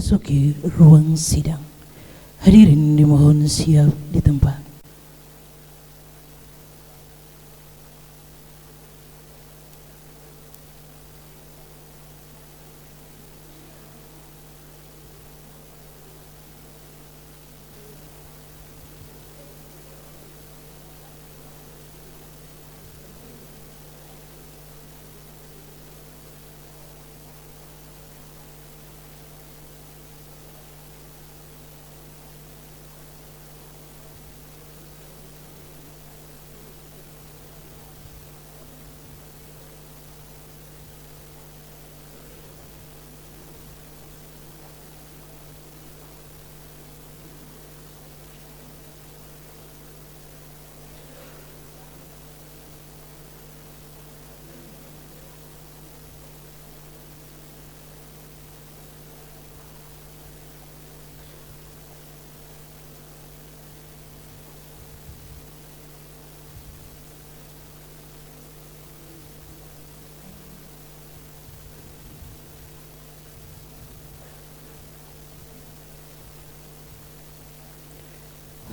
memasuki ruang sidang. Hadirin dimohon siap di tempat.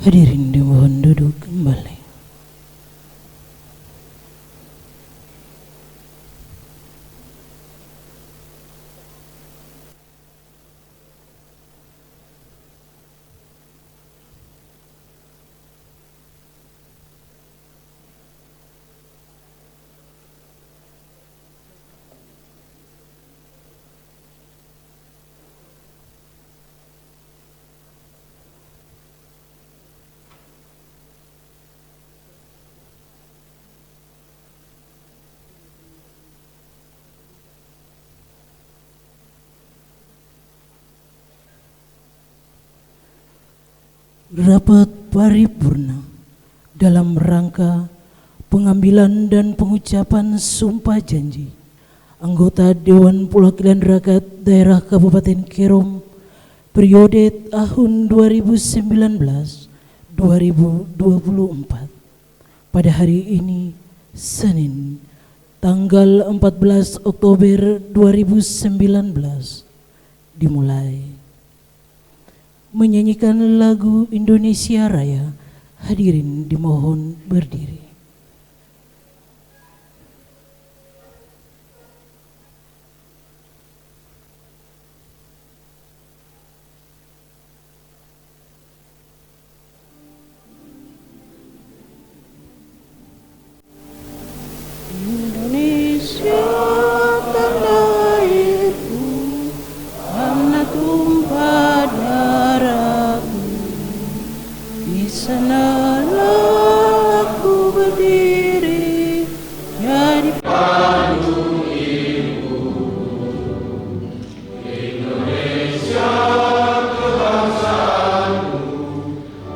Hadirin dimohon duduk kembali. Rapat paripurna dalam rangka pengambilan dan pengucapan sumpah janji anggota Dewan Perwakilan Rakyat Daerah Kabupaten Kerom periode tahun 2019-2024 pada hari ini Senin tanggal 14 Oktober 2019 dimulai. Menyanyikan lagu Indonesia Raya, hadirin dimohon berdiri. Indonesia tanah airku, tanah tumpah darahku, di sanalah aku berdiri jadi padu ibu. Indonesia kebangsaanku,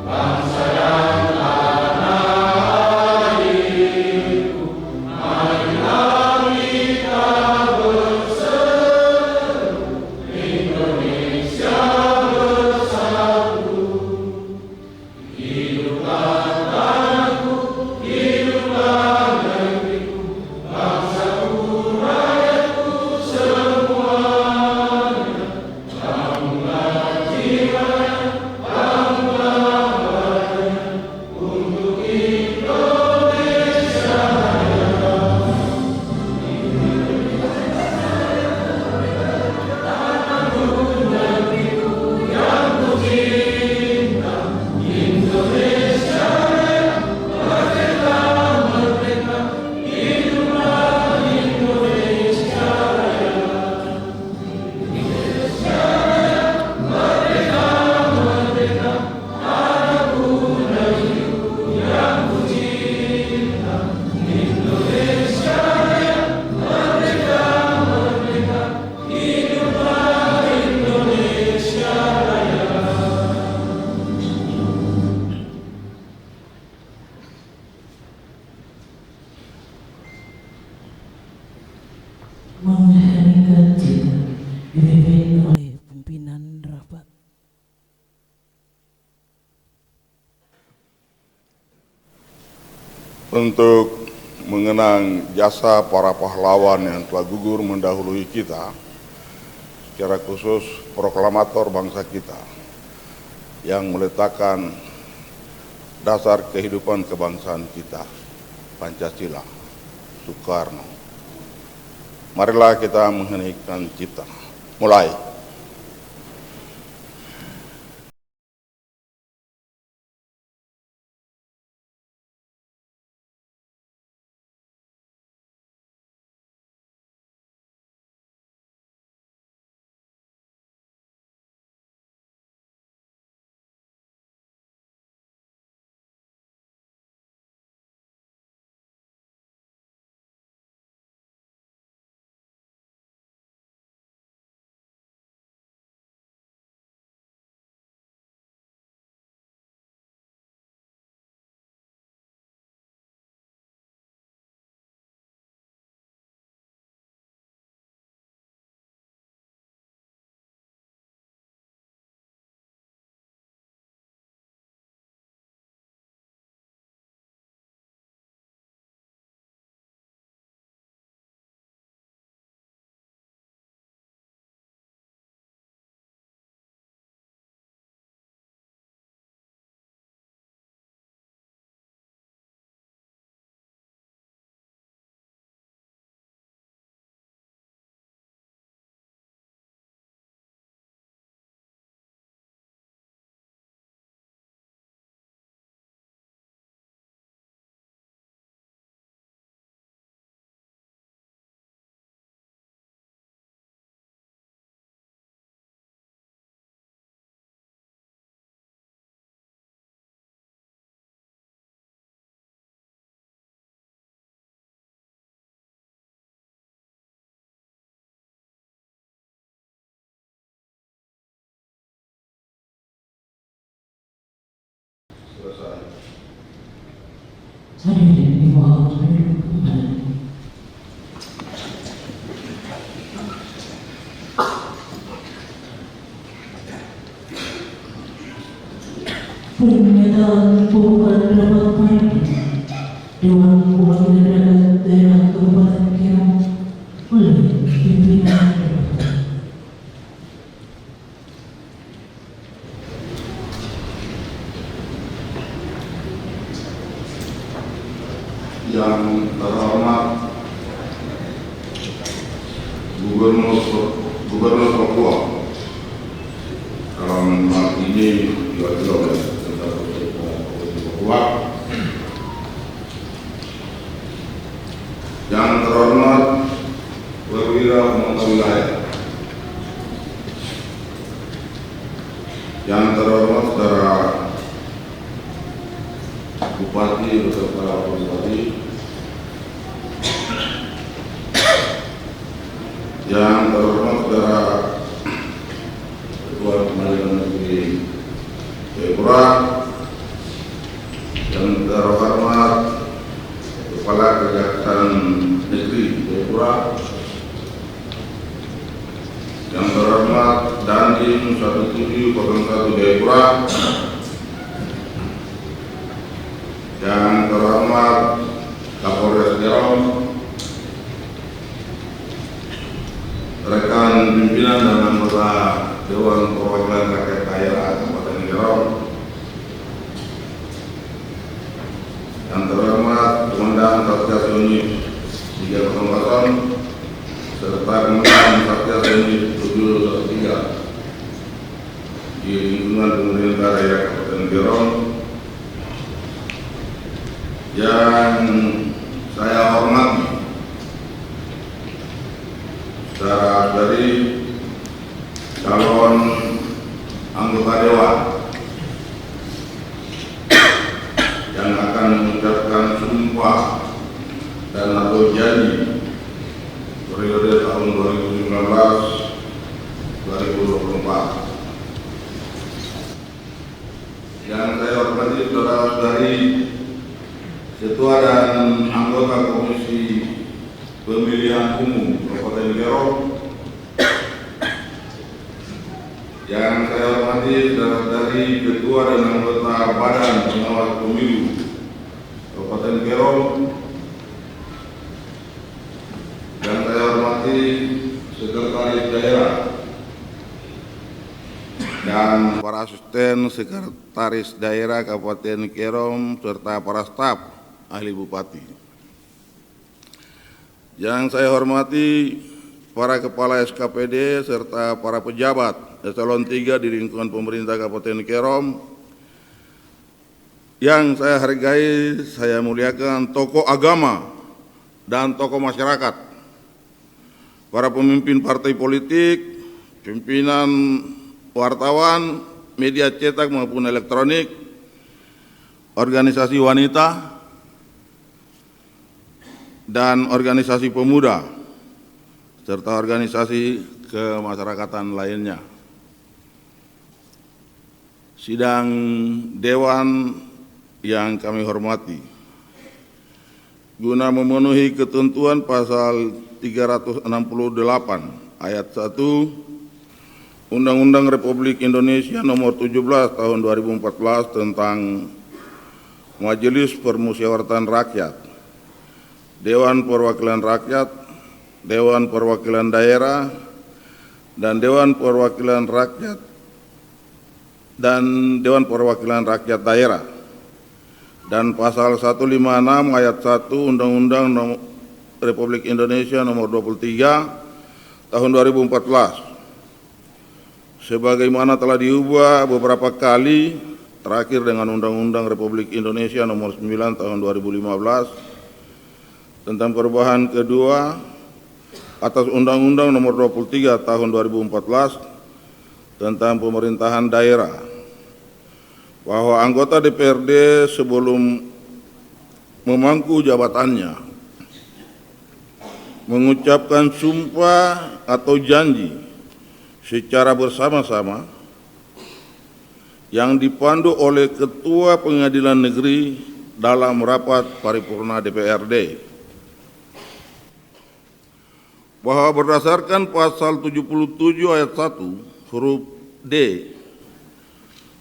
bangsa dan tanah airku, marilah kita berseru, Indonesia bersatu. Hiduplah tanahku, hiduplah negeriku, bangsaku, rakyatku semuanya. Bangunlah jiwanya, bangunlah badannya, untuk Indonesia Raya. Tanahku, negeriku yang ku cinta, Indonesia Raya, merdeka, merdeka, hiduplah Indonesia Raya. Indonesia Raya, merdeka, merdeka, tanahku, negeriku yang ku cinta. Indonesia Raya, merdeka, merdeka, hiduplah Indonesia Raya. Mengheningkan cita dipimpin oleh pimpinan rapat. Untuk mengenang jasa para pahlawan yang telah gugur mendahului kita, secara khusus proklamator bangsa kita yang meletakkan dasar kehidupan kebangsaan kita, Pancasila, Soekarno. Marilah kita mengheningkan cipta. Mulai. Selesai. Hadirin dimohon duduk kembali. Pernyataan pembukaan rapat paripurna Dewan Perwakilan Rakyat Daerah Kabupaten Kerong oleh pimpinan Yang terhormat Gubernur Papua dalam hal ini diwakili oleh Papua. Yang terhormat perwira pemerintah wilayah, yang terhormat saudara Bupati beserta Wakil Bupati, yang terhormat saudara Ketua Pengadilan Negeri Jayapura, yang terhormat Kepala Kejaksaan Negeri Jayapura, yang terhormat Dandim 1701 Jayapura, yang terhormat Kapolres Kerong, rekan pimpinan dan anggota Dewan Perwakilan Rakyat Daerah Kabupaten Kerong, yang terhormat Komandan Satgas Unit 300 serta Komandan Satgas Unit 713 di lingkungan pemerintah daerah Kabupaten Kerong, yang saya hormati saudara dari calon anggota dewan yang akan mengucapkan sumpah dan atau janji periode tahun 2019-2024. Yang saya hormati saudara-saudari Ketua dan anggota Komisi Pemilihan Umum Kabupaten Kerong, yang saya hormati saudara-saudari Ketua dan anggota Badan Pengawas Pemilu Kabupaten Kerong, yang saya hormati Sekretaris Daerah dan para asisten sekretaris daerah Kabupaten Kerom serta para staf ahli bupati. Yang saya hormati para kepala SKPD serta para pejabat eselon 3 di lingkungan pemerintah Kabupaten Kerom. Yang saya hargai, saya muliakan tokoh agama dan tokoh masyarakat, para pemimpin partai politik, pimpinan wartawan, media cetak maupun elektronik, organisasi wanita, dan organisasi pemuda, serta organisasi kemasyarakatan lainnya. Sidang Dewan yang kami hormati, guna memenuhi ketentuan pasal 368 ayat 1 Undang-Undang Republik Indonesia Nomor 17 Tahun 2014 tentang Majelis Permusyawaratan Rakyat, Dewan Perwakilan Rakyat, Dewan Perwakilan Daerah, dan Dewan Perwakilan Rakyat Daerah, dan pasal 156 ayat 1 Undang-Undang Republik Indonesia Nomor 23 Tahun 2014 sebagaimana telah diubah beberapa kali, terakhir dengan Undang-Undang Republik Indonesia Nomor 9 Tahun 2015 tentang perubahan kedua atas Undang-Undang Nomor 23 Tahun 2014 tentang pemerintahan daerah, bahwa anggota DPRD sebelum memangku jabatannya mengucapkan sumpah atau janji secara bersama-sama yang dipandu oleh Ketua Pengadilan Negeri dalam rapat paripurna DPRD, bahwa berdasarkan pasal 77 ayat 1 huruf D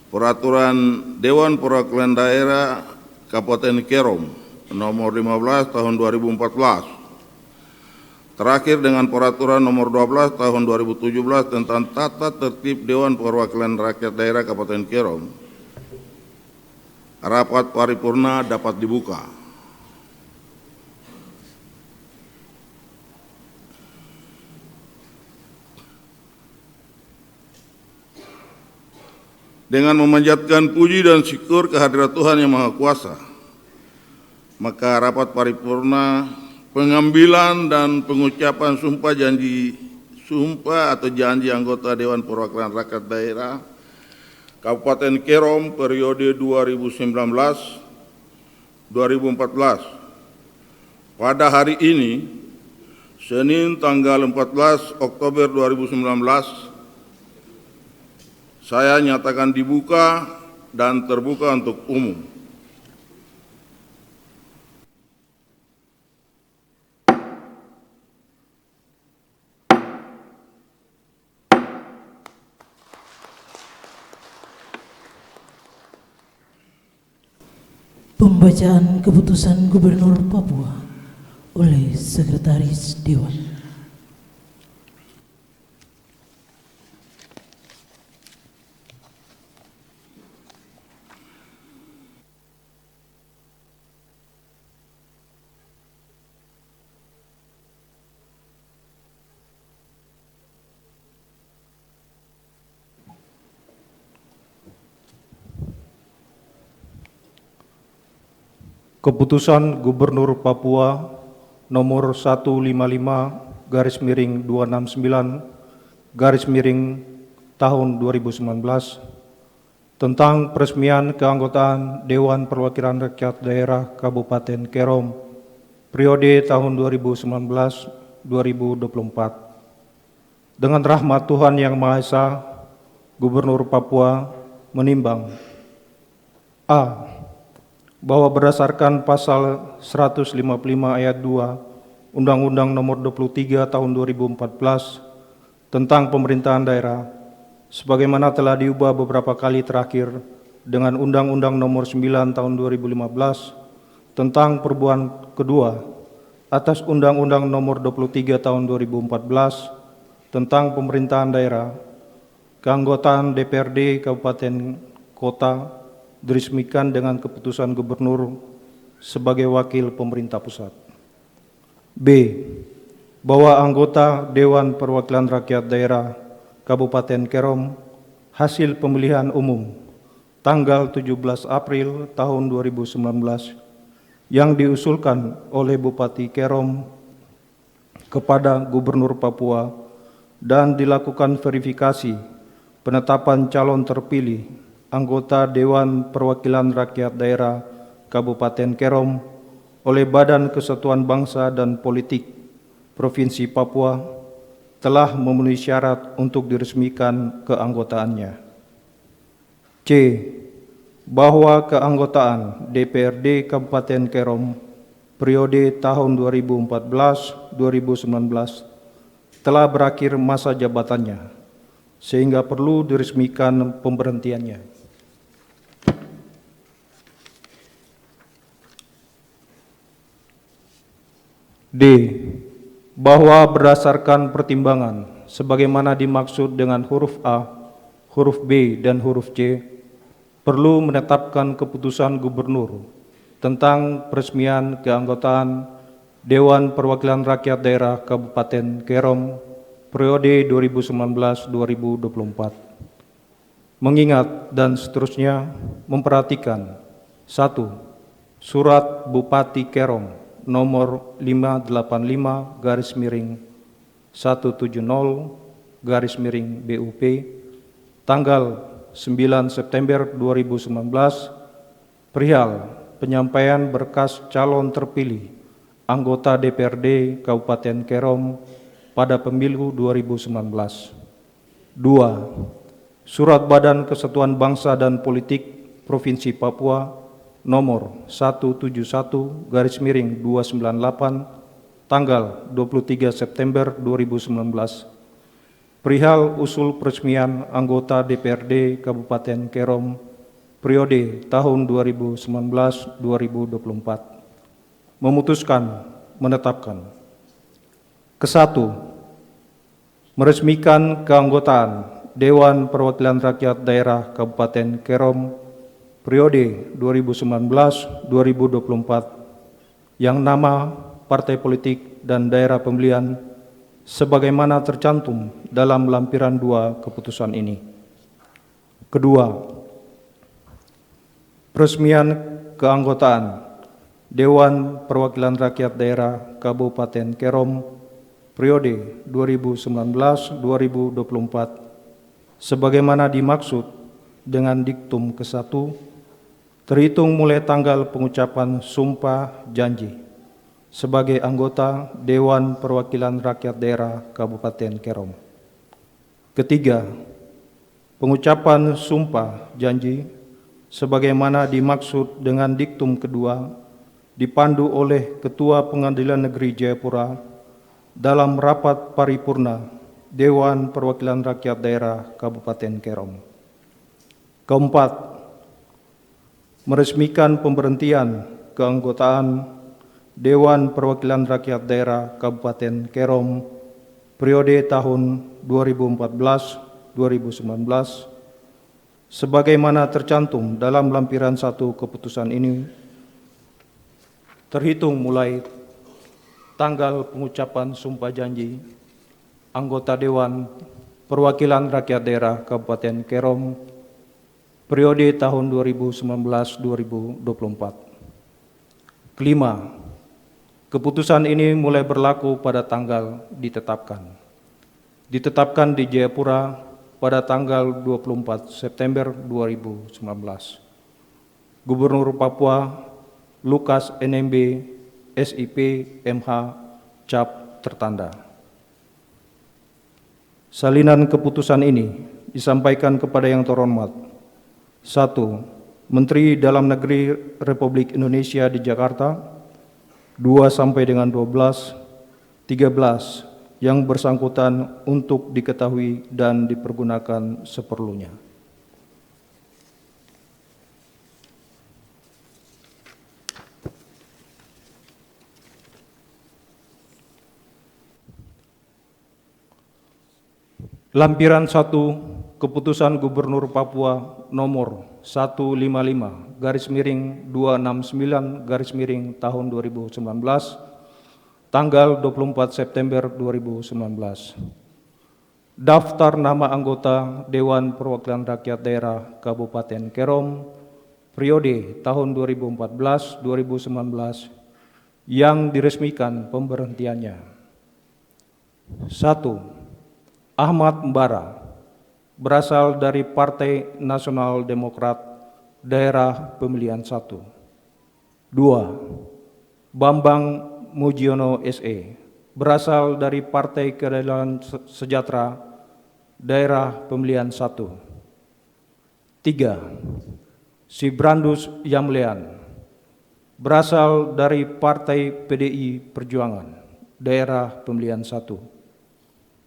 Peraturan Dewan Perwakilan Daerah Kabupaten Kerom Nomor 15 Tahun 2014, terakhir dengan Peraturan Nomor 12 Tahun 2017 tentang tata tertib Dewan Perwakilan Rakyat Daerah Kabupaten Kerom, rapat paripurna dapat dibuka. Dengan memanjatkan puji dan syukur kehadirat Tuhan Yang Maha Kuasa, maka rapat paripurna pengambilan dan pengucapan sumpah atau janji anggota Dewan Perwakilan Rakyat Daerah Kabupaten Kerom periode 2019-2014 pada hari ini, Senin tanggal 14 Oktober 2019, saya nyatakan dibuka dan terbuka untuk umum. Pembacaan keputusan Gubernur Papua oleh Sekretaris Dewan. Keputusan Gubernur Papua Nomor 155/269/Tahun 2019 tentang peresmian keanggotaan Dewan Perwakilan Rakyat Daerah Kabupaten Kerom periode tahun 2019-2024. Dengan rahmat Tuhan Yang Maha Esa, Gubernur Papua menimbang: A. Bahwa berdasarkan pasal 155 ayat 2 Undang-Undang Nomor 23 Tahun 2014 tentang pemerintahan daerah, sebagaimana telah diubah beberapa kali terakhir dengan Undang-Undang Nomor 9 Tahun 2015 tentang perubahan kedua atas Undang-Undang Nomor 23 Tahun 2014 tentang pemerintahan daerah, keanggotaan DPRD Kabupaten Kota diresmikan dengan keputusan Gubernur sebagai wakil pemerintah pusat. B. Bahwa anggota Dewan Perwakilan Rakyat Daerah Kabupaten Kerom hasil pemilihan umum tanggal 17 April tahun 2019 yang diusulkan oleh Bupati Kerom kepada Gubernur Papua dan dilakukan verifikasi penetapan calon terpilih anggota Dewan Perwakilan Rakyat Daerah Kabupaten Kerom oleh Badan Kesatuan Bangsa dan Politik Provinsi Papua telah memenuhi syarat untuk diresmikan keanggotaannya. C. Bahwa keanggotaan DPRD Kabupaten Kerom periode tahun 2014-2019 telah berakhir masa jabatannya, sehingga perlu diresmikan pemberhentiannya. D. Bahwa berdasarkan pertimbangan sebagaimana dimaksud dengan huruf A, huruf B, dan huruf C, perlu menetapkan keputusan Gubernur tentang peresmian keanggotaan Dewan Perwakilan Rakyat Daerah Kabupaten Kerom periode 2019-2024. Mengingat dan seterusnya memperhatikan 1. Surat Bupati Kerom nomor 585-170-BUP tanggal 9 September 2019 perihal penyampaian berkas calon terpilih anggota DPRD Kabupaten Kerom pada pemilu 2019. 2. Surat Badan Kesatuan Bangsa dan Politik Provinsi Papua nomor 171/298 tanggal 23 September 2019 perihal usul peresmian anggota DPRD Kabupaten Kerom periode tahun 2019-2024 memutuskan menetapkan ke-1 meresmikan keanggotaan Dewan Perwakilan Rakyat Daerah Kabupaten Kerom periode 2019-2024 yang nama partai politik dan daerah pemilihan sebagaimana tercantum dalam lampiran 2 keputusan ini. Kedua, peresmian keanggotaan Dewan Perwakilan Rakyat Daerah Kabupaten Kerom periode 2019-2024 sebagaimana dimaksud dengan diktum ke-1 terhitung mulai tanggal pengucapan sumpah janji sebagai anggota Dewan Perwakilan Rakyat Daerah Kabupaten Kerom. Ketiga, pengucapan sumpah janji sebagaimana dimaksud dengan diktum kedua dipandu oleh Ketua Pengadilan Negeri Jayapura dalam rapat paripurna Dewan Perwakilan Rakyat Daerah Kabupaten Kerom. Keempat, meresmikan pemberhentian keanggotaan Dewan Perwakilan Rakyat Daerah Kabupaten Kerom periode tahun 2014-2019 sebagaimana tercantum dalam lampiran 1 keputusan ini terhitung mulai tanggal pengucapan sumpah janji anggota Dewan Perwakilan Rakyat Daerah Kabupaten Kerom periode tahun 2019-2024. Kelima, keputusan ini mulai berlaku pada tanggal ditetapkan. Ditetapkan di Jayapura pada tanggal 24 September 2019. Gubernur Papua Lukas NMB SIP MH Cap tertanda. Salinan keputusan ini disampaikan kepada yang terhormat. 1. Menteri Dalam Negeri Republik Indonesia di Jakarta 2 sampai dengan 12, 13 yang bersangkutan untuk diketahui dan dipergunakan seperlunya. Lampiran 1 Keputusan Gubernur Papua nomor 155/269 tahun 2019 tanggal 24 September 2019. Daftar nama anggota Dewan Perwakilan Rakyat Daerah Kabupaten Kerom periode tahun 2014-2019 yang diresmikan pemberhentiannya. 1. Ahmad Mbara, berasal dari Partai Nasional Demokrat Daerah Pemilihan 1. 2. Bambang Mujiono SE, berasal dari Partai Keadilan Sejahtera Daerah Pemilihan 1. 3. Sibrandus Yamlean, berasal dari Partai PDI Perjuangan Daerah Pemilihan 1.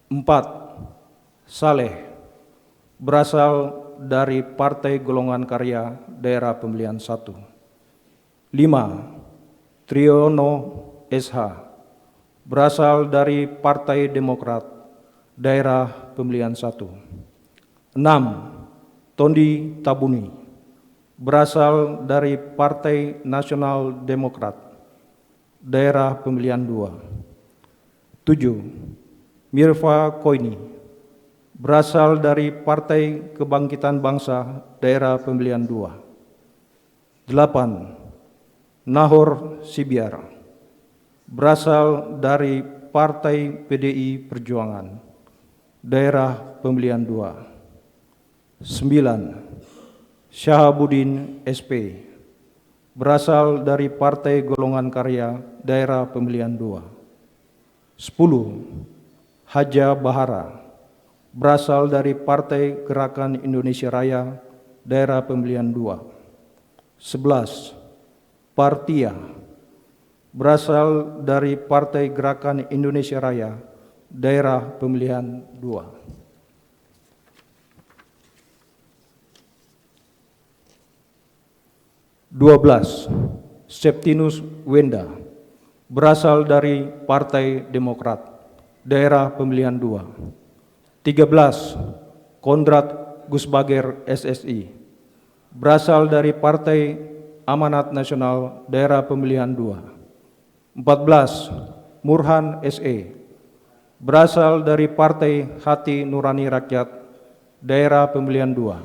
4. Saleh, berasal dari Partai Golongan Karya Daerah Pemilihan 1. 5. Triono SH, berasal dari Partai Demokrat Daerah Pemilihan 1. 6. Tondi Tabuni, berasal dari Partai Nasional Demokrat Daerah Pemilihan 2. 7. Mirva Koini, berasal dari Partai Kebangkitan Bangsa Daerah Pemilihan 2. 8. Nahor Sibiar, berasal dari Partai PDI Perjuangan Daerah Pemilihan 2. 9. Syahabuddin SP, berasal dari Partai Golongan Karya Daerah Pemilihan 2. 10. Haja Bahara, berasal dari Partai Gerakan Indonesia Raya Daerah Pemilihan 2. 11. Partia, berasal dari Partai Gerakan Indonesia Raya Daerah Pemilihan 2. 12. Septinus Wenda, berasal dari Partai Demokrat Daerah Pemilihan 2. 13. Kondrat Gusbager SSI, berasal dari Partai Amanat Nasional Daerah Pemilihan 2. 14. Murhan SE, berasal dari Partai Hati Nurani Rakyat Daerah Pemilihan 2.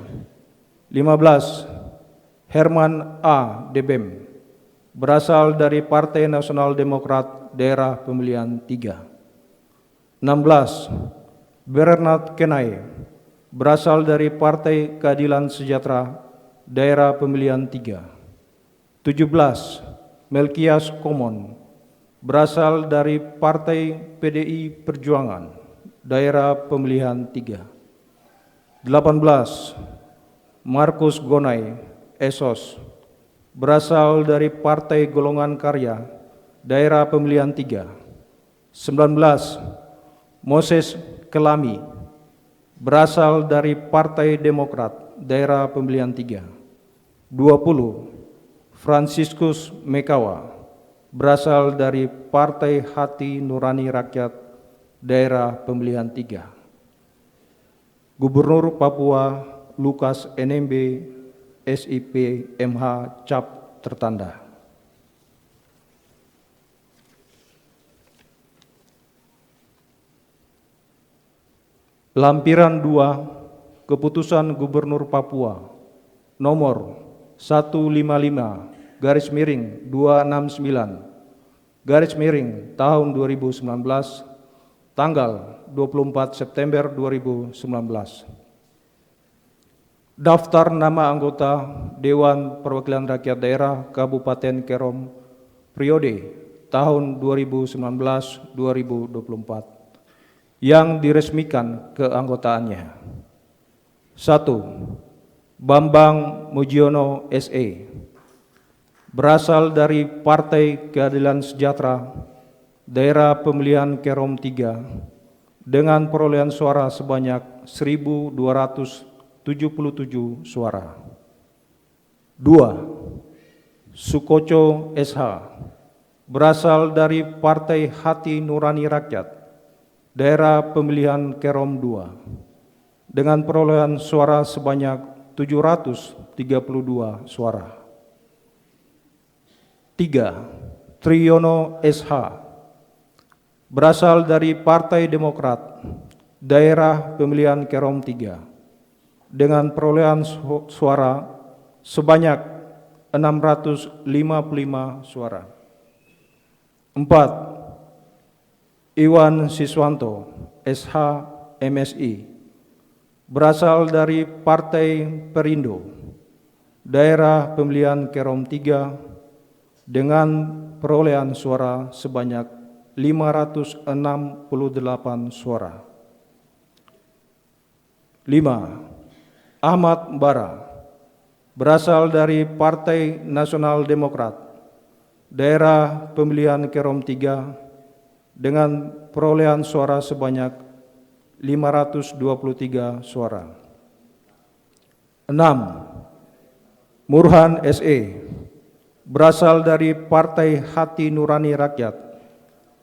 15. Herman A. Debem, berasal dari Partai Nasional Demokrat Daerah Pemilihan 3. 16. Bernard Kenai, berasal dari Partai Keadilan Sejahtera Daerah Pemilihan 3. 17. Melkias Komon, berasal dari Partai PDI Perjuangan Daerah Pemilihan 3. 18. Markus Gonai Esos, berasal dari Partai Golongan Karya Daerah Pemilihan 3. 19. Moses Kelami, berasal dari Partai Demokrat Daerah Pemilihan 3. 20. Franciscus Mekawa, berasal dari Partai Hati Nurani Rakyat Daerah Pemilihan 3. Gubernur Papua Lukas NMB SIP MH Cap tertanda. Lampiran 2 Keputusan Gubernur Papua nomor 155/269 tahun 2019 tanggal 24 September 2019. Daftar nama anggota Dewan Perwakilan Rakyat Daerah Kabupaten Kerom periode tahun 2019-2024 yang diresmikan keanggotaannya. 1. Bambang Mujiono SE, berasal dari Partai Keadilan Sejahtera Daerah Pemilihan Kerom 3 dengan perolehan suara sebanyak 1.277 suara. 2. Sukoco SH, berasal dari Partai Hati Nurani Rakyat Daerah Pemilihan Kerom 2 dengan perolehan suara sebanyak 732 suara. 3. Triyono SH berasal dari Partai Demokrat, daerah pemilihan Kerom 3 dengan perolehan suara sebanyak 655 suara. 4. Iwan Siswanto SH MSI berasal dari Partai Perindo, daerah pemilihan Kerom 3 dengan perolehan suara sebanyak 568 suara. 5. Ahmad Bara berasal dari Partai Nasional Demokrat, daerah pemilihan Kerom 3 dengan perolehan suara sebanyak 523 suara. 6. Murhan SE berasal dari Partai Hati Nurani Rakyat,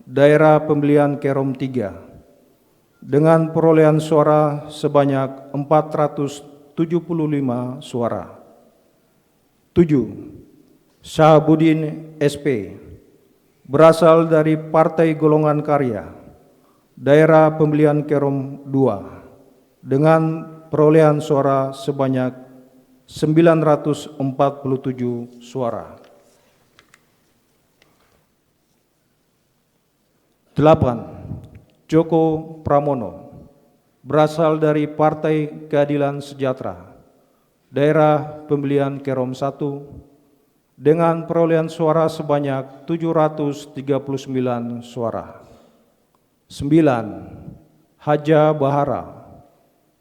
daerah pemilihan Kerom 3 dengan perolehan suara sebanyak 475 suara. 7. Syahabuddin SP berasal dari Partai Golongan Karya, daerah pemilihan Kerom 2 dengan perolehan suara sebanyak 947 suara. 8. Joko Pramono berasal dari Partai Keadilan Sejahtera, daerah pemilihan Kerom 1 dengan perolehan suara sebanyak 739 suara. 9. Haja Bahara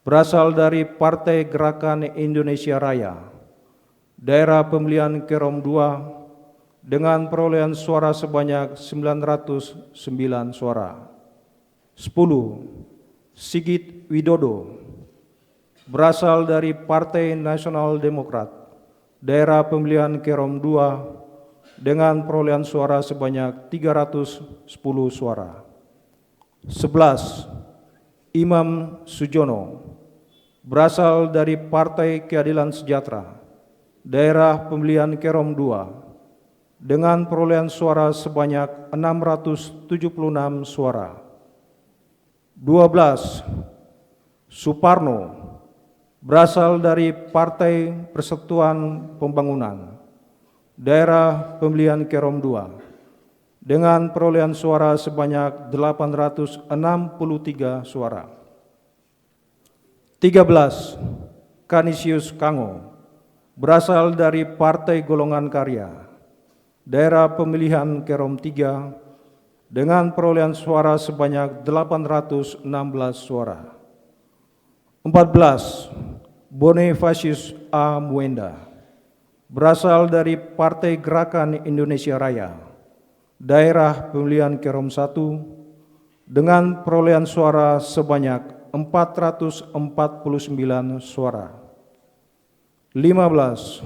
berasal dari Partai Gerakan Indonesia Raya, daerah pemilihan Kerom 2 dengan perolehan suara sebanyak 909 suara. 10. Sigit Widodo berasal dari Partai Nasional Demokrat, daerah pemilihan Kerom 2 dengan perolehan suara sebanyak 310 suara. 11. Imam Sujono berasal dari Partai Keadilan Sejahtera, daerah pemilihan Kerom 2 dengan perolehan suara sebanyak 676 suara. 12. Suparno berasal dari Partai Persatuan Pembangunan, daerah pemilihan Kerom 2 dengan perolehan suara sebanyak 863 suara. 13. Kanisius Kango berasal dari Partai Golongan Karya, daerah pemilihan Kerom 3 dengan perolehan suara sebanyak 816 suara. 14. Bonifacius A. Muenda berasal dari Partai Gerakan Indonesia Raya, daerah pemilihan Kerom 1 dengan perolehan suara sebanyak 449 suara. 15.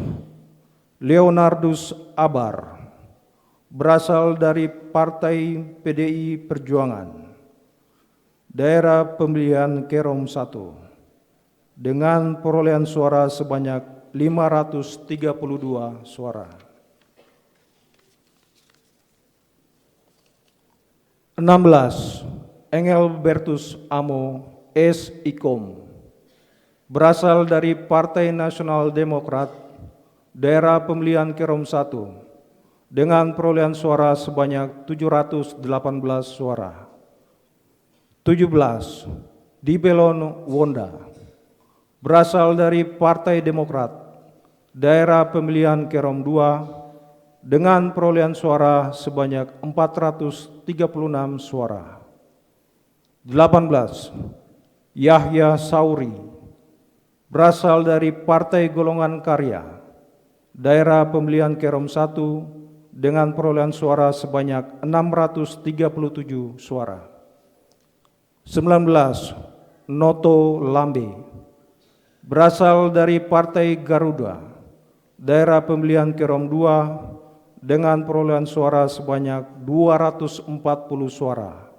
Leonardus Abar berasal dari Partai PDI Perjuangan, daerah pemilihan Kerom 1 dengan perolehan suara sebanyak 532 suara. 16. Engelbertus Amo S. Ikom berasal dari Partai Nasional Demokrat, daerah pemilihan Kerom 1 dengan perolehan suara sebanyak 718 suara. 17. Dibelon Wonda berasal dari Partai Demokrat, daerah pemilihan Kerom 2 dengan perolehan suara sebanyak 436 suara. 18. Yahya Sauri berasal dari Partai Golongan Karya, daerah pemilihan Kerom 1 dengan perolehan suara sebanyak 637 suara. 19. Noto Lambe berasal dari Partai Garuda, daerah pemilihan Kerom 2 dengan perolehan suara sebanyak 240 suara.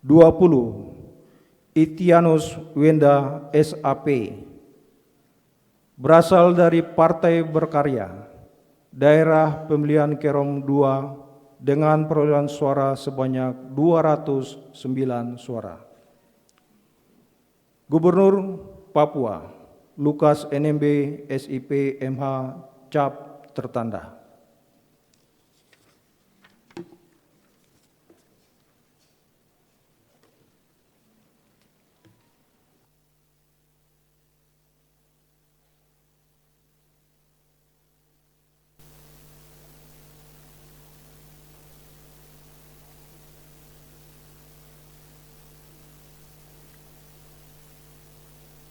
20. Itianus Wenda SAP, berasal dari Partai Berkarya, daerah pemilihan Kerom II dengan perolehan suara sebanyak 209 suara. Gubernur Papua, Lukas NMB SIP MH Cap tertanda.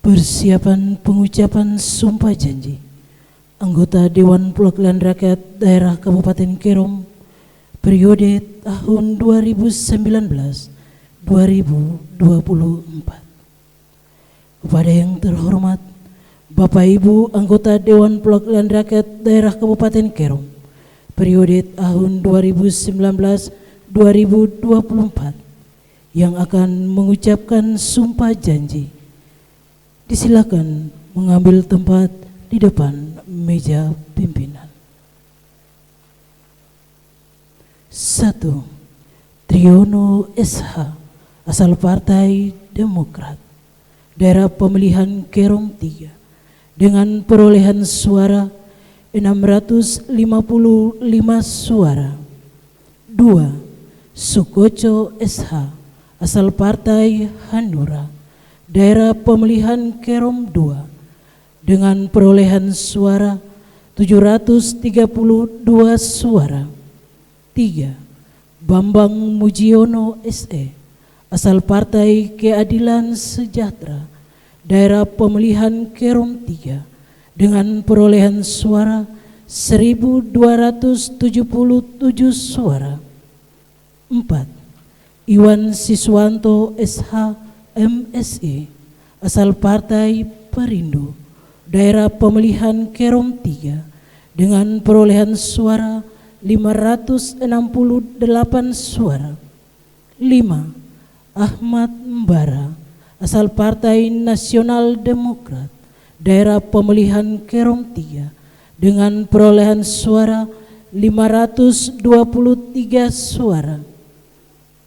Persiapan pengucapan sumpah janji anggota Dewan Perwakilan Rakyat Daerah Kabupaten Kerom periode tahun 2019-2024. Kepada yang terhormat Bapak Ibu anggota Dewan Perwakilan Rakyat Daerah Kabupaten Kerom periode tahun 2019-2024 yang akan mengucapkan sumpah janji, disilakan mengambil tempat di depan meja pimpinan. 1. Triyono SH, asal Partai Demokrat, daerah pemilihan Kerom III, dengan perolehan suara 655 suara. 2. Sukoco SH, asal Partai Hanura, daerah pemilihan Kerom II, dengan perolehan suara 732 suara. 3. Bambang Mujiono SE, asal Partai Keadilan Sejahtera, daerah pemilihan Kerom III, dengan perolehan suara 1277 suara. 4. Iwan Siswanto SH MSI, asal Partai Perindo, daerah pemilihan Kerom III, dengan perolehan suara 568 suara. 5. Ahmad Mbara, asal Partai Nasional Demokrat, daerah pemilihan Kerom III, dengan perolehan suara 523 suara.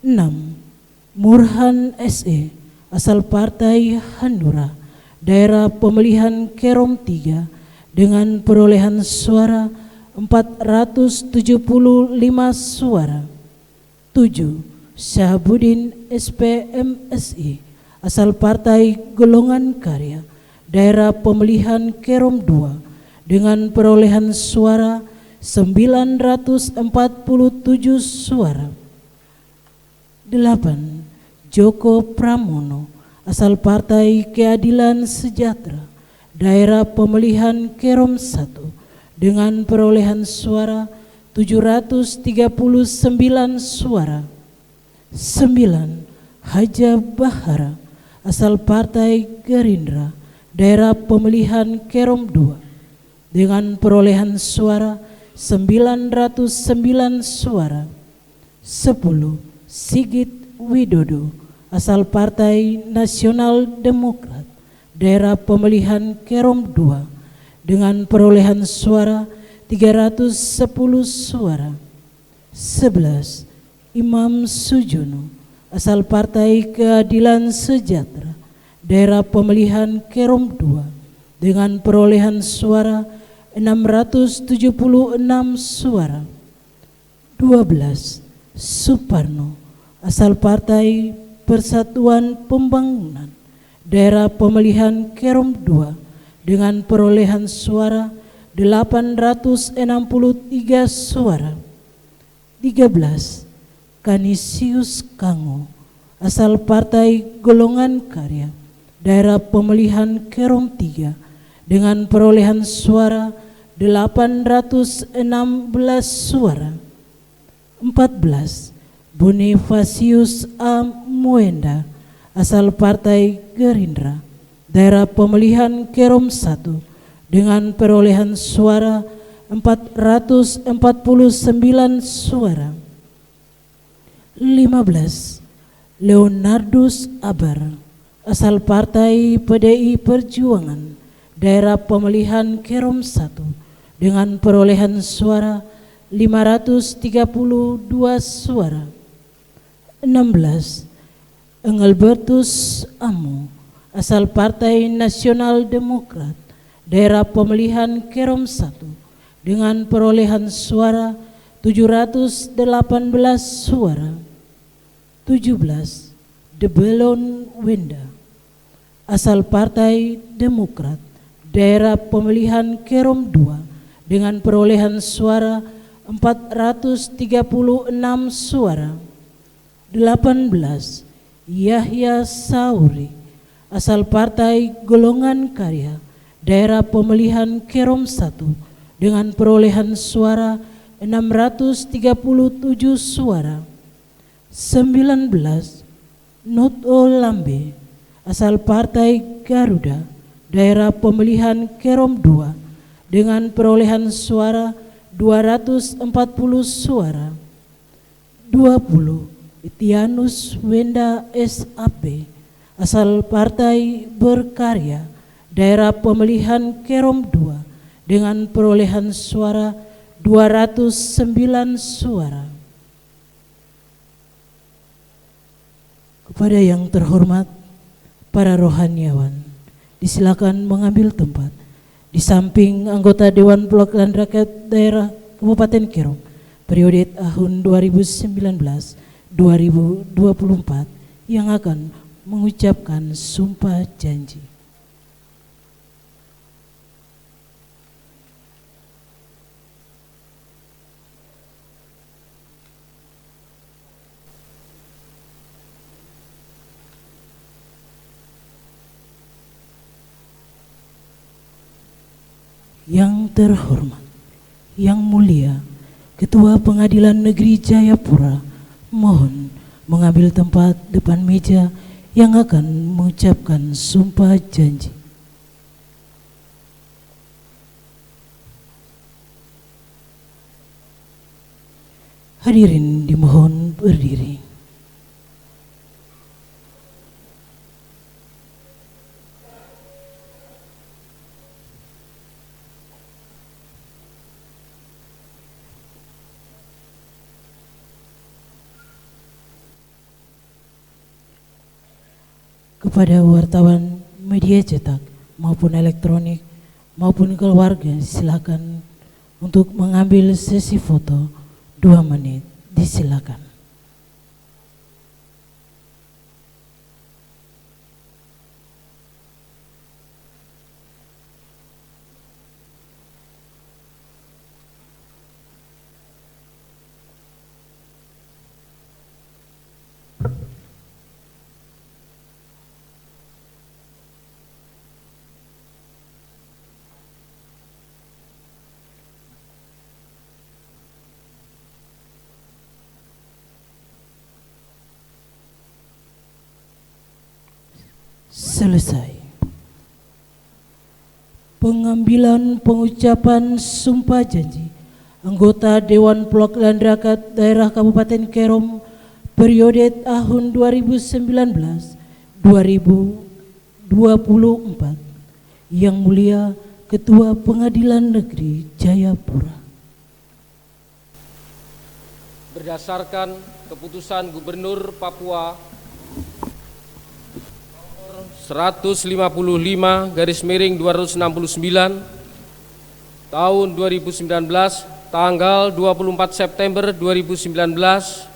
6. Murhan SE, asal Partai Hanura, daerah pemilihan Kerom III, dengan perolehan suara 475 suara. 7. Syahabuddin SPMSI, asal Partai Golongan Karya, daerah pemilihan Kerom II, dengan perolehan suara 947 suara. 8. Joko Pramono, asal Partai Keadilan Sejahtera, daerah pemilihan Kerom I, dengan perolehan suara 739 suara. 9. Haja Bahara, asal Partai Gerindra, daerah pemilihan Kerom II, dengan perolehan suara 909 suara. 10. Sigit Widodo, asal Partai Nasional Demokrat, daerah pemilihan Kerom II, dengan perolehan suara 310 suara. 11. Imam Sujono, asal Partai Keadilan Sejahtera, daerah pemilihan Kerom II, dengan perolehan suara 676 suara. 12. Suparno, asal Partai Persatuan Pembangunan, daerah pemilihan Kerom II, dengan perolehan suara 863 suara. 13. Kanisius Kango, asal Partai Golongan Karya, daerah pemilihan Kerom III, dengan perolehan suara 816 suara. 14. Bonifacius A. Muenda, asal Partai Gerindra, daerah pemilihan Kerom I, dengan perolehan suara 449 suara. 15. Leonardus Abar, asal Partai PDI Perjuangan Daerah Pemilihan Kerom 1 dengan perolehan suara 532 suara. 16. Engelbertus Amo asal Partai Nasional Demokrat Daerah Pemilihan Kerom 1 dengan perolehan suara 718 suara. 17. Debelon Wenda asal Partai Demokrat Daerah Pemilihan Kerom 2 dengan perolehan suara 436 suara. 18. Yahya Sauri asal Partai Golongan Karya Daerah Pemilihan Kerom 1 dengan perolehan suara 637 suara. 19. Notto Lambe asal Partai Garuda Daerah Pemilihan Kerom 2 dengan perolehan suara 240 suara. 20. Itianus Wenda SAP asal Partai Berkarya Daerah Pemilihan Kerom 2 dengan perolehan suara 209 suara. Kepada yang terhormat para rohaniawan, disilakan mengambil tempat di samping anggota Dewan Perwakilan Rakyat Daerah Kabupaten Kerom periode tahun 2019-2024 yang akan mengucapkan sumpah janji. Yang terhormat, yang mulia, Ketua Pengadilan Negeri Jayapura, mohon mengambil tempat depan meja yang akan mengucapkan sumpah janji. Hadirin dimohon berdiri. Kepada wartawan media cetak maupun elektronik maupun keluarga, silakan untuk mengambil sesi foto 2 menit, disilakan. Selesai. Pengambilan pengucapan sumpah janji anggota Dewan Perwakilan Rakyat Daerah Kabupaten Kerom periode tahun 2019-2024. Yang mulia Ketua Pengadilan Negeri Jayapura. Berdasarkan keputusan Gubernur Papua 155/269 tahun 2019 tanggal 24 September 2019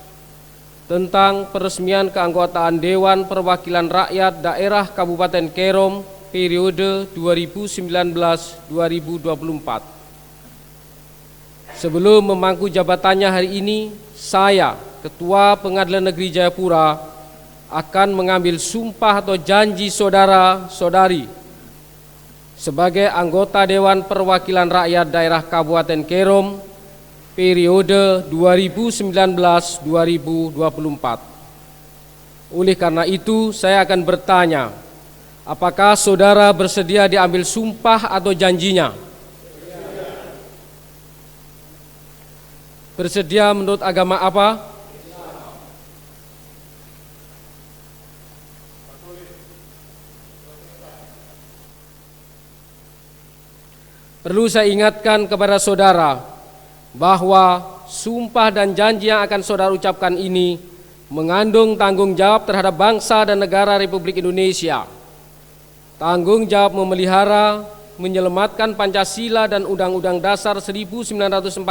tentang peresmian keanggotaan Dewan Perwakilan Rakyat Daerah Kabupaten Kerom periode 2019-2024. Sebelum memangku jabatannya hari ini, saya, Ketua Pengadilan Negeri Jayapura, akan mengambil sumpah atau janji saudara-saudari sebagai anggota Dewan Perwakilan Rakyat Daerah Kabupaten Kerom periode 2019-2024. Oleh karena itu, saya akan bertanya, apakah saudara bersedia diambil sumpah atau janjinya? Bersedia menurut agama apa? perlu saya ingatkan kepada saudara bahwa sumpah dan janji yang akan saudara ucapkan ini mengandung tanggung jawab terhadap bangsa dan negara Republik Indonesia. Tanggung jawab memelihara, menyelamatkan Pancasila dan Undang-Undang Dasar 1945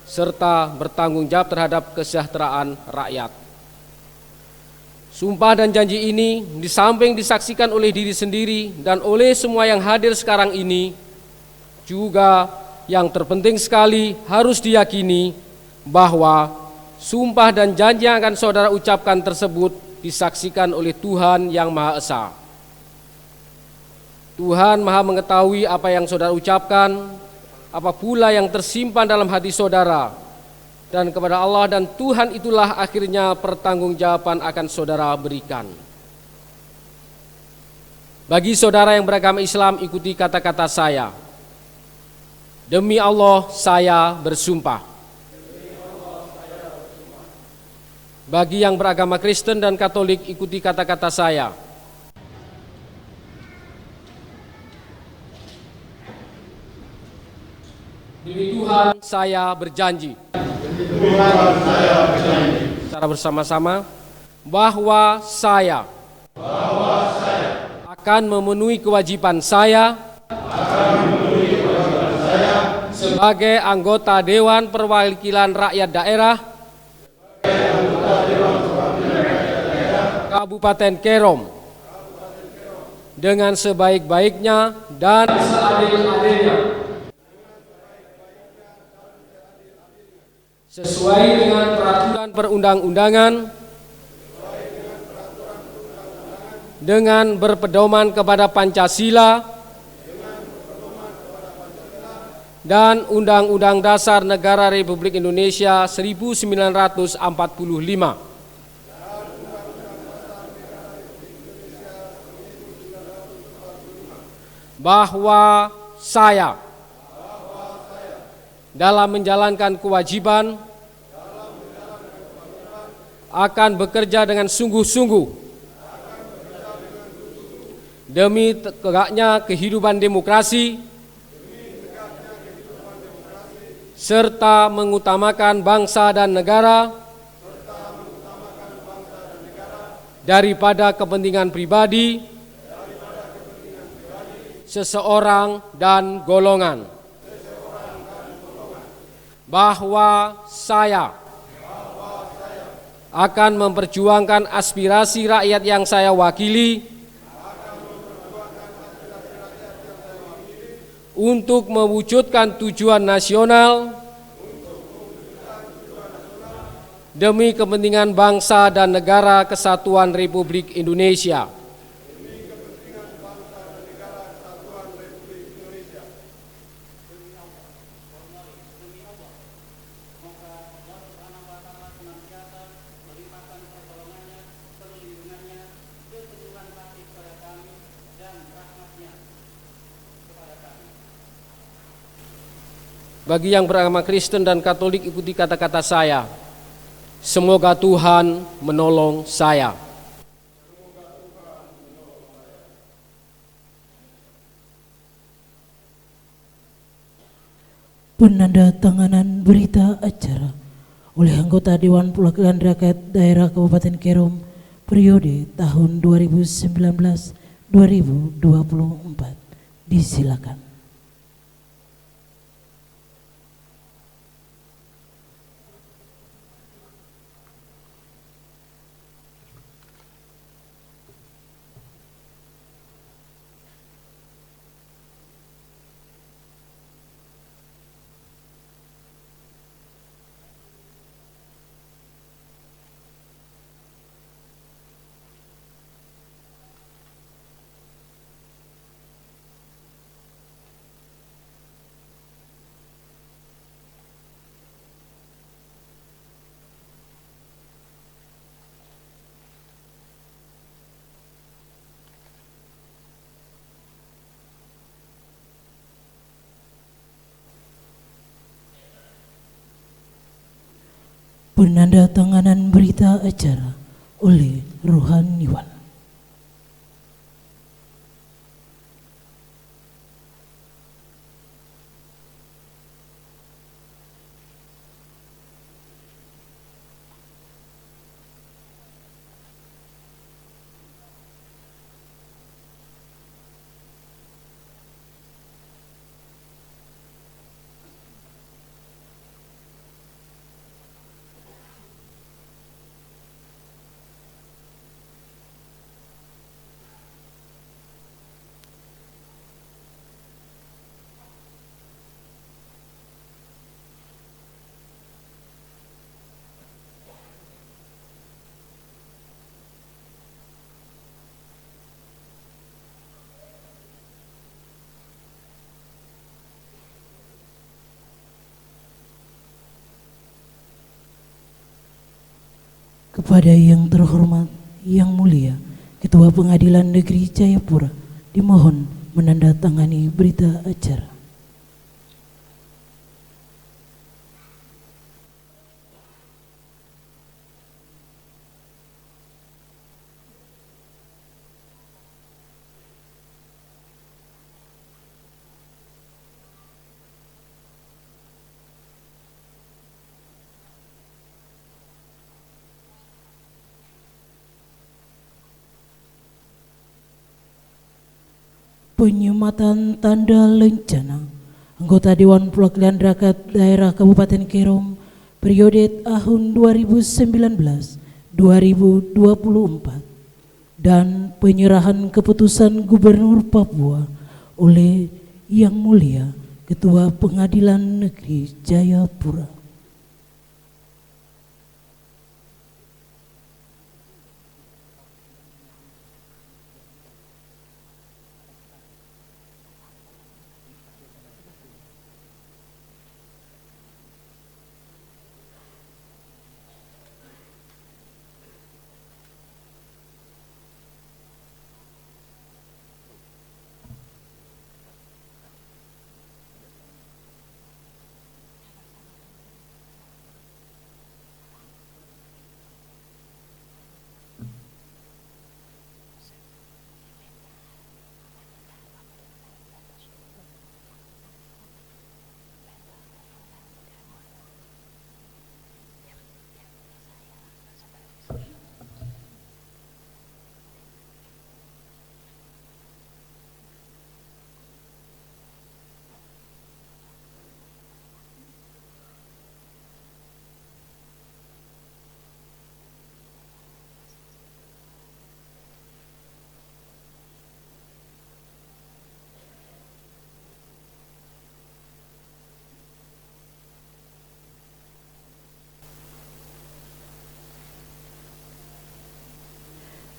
serta bertanggung jawab terhadap kesejahteraan rakyat. Sumpah dan janji ini di samping disaksikan oleh diri sendiri dan oleh semua yang hadir sekarang ini, juga yang terpenting sekali harus diyakini bahwa sumpah dan janji yang akan saudara ucapkan tersebut disaksikan oleh Tuhan yang Maha Esa. Tuhan Maha mengetahui apa yang saudara ucapkan, apa pula yang tersimpan dalam hati saudara, dan kepada Allah dan Tuhan itulah akhirnya pertanggungjawaban akan saudara berikan. Bagi saudara yang beragama Islam, ikuti kata-kata saya. Demi Allah saya bersumpah. Bagi yang beragama Kristen dan Katolik, ikuti kata-kata saya. Demi Tuhan saya berjanji. Demi Tuhan saya berjanji. Secara bersama-sama bahwa saya akan memenuhi kewajiban saya sebagai anggota Dewan Perwakilan Rakyat Daerah Kabupaten Kerom dengan sebaik-baiknya dan seadil-adilnya, sesuai dengan peraturan perundang-undangan, dengan berpedoman kepada Pancasila dan Undang-Undang Dasar Negara Republik Indonesia 1945. Bahwa saya dalam menjalankan kewajiban akan bekerja dengan sungguh-sungguh demi tegaknya kehidupan demokrasi serta mengutamakan bangsa dan negara daripada kepentingan pribadi seseorang dan golongan. Bahwa saya akan memperjuangkan aspirasi rakyat yang saya wakili untuk mewujudkan tujuan nasional demi kepentingan bangsa dan negara kesatuan Republik Indonesia. Bagi yang beragama Kristen dan Katolik, ikuti kata-kata saya. Semoga Tuhan menolong saya. Penandatanganan berita acara oleh anggota Dewan Perwakilan Rakyat Daerah Kabupaten Kerom periode tahun 2019-2024. Disilakan. Penandatanganan berita acara oleh Rohaniwan. Kepada yang terhormat, yang mulia, Ketua Pengadilan Negeri Jayapura, dimohon menandatangani berita acara. Penyematan tanda lencana anggota Dewan Perwakilan Rakyat Daerah Kabupaten Kerom periode tahun 2019-2024 dan penyerahan keputusan Gubernur Papua oleh Yang Mulia Ketua Pengadilan Negeri Jayapura.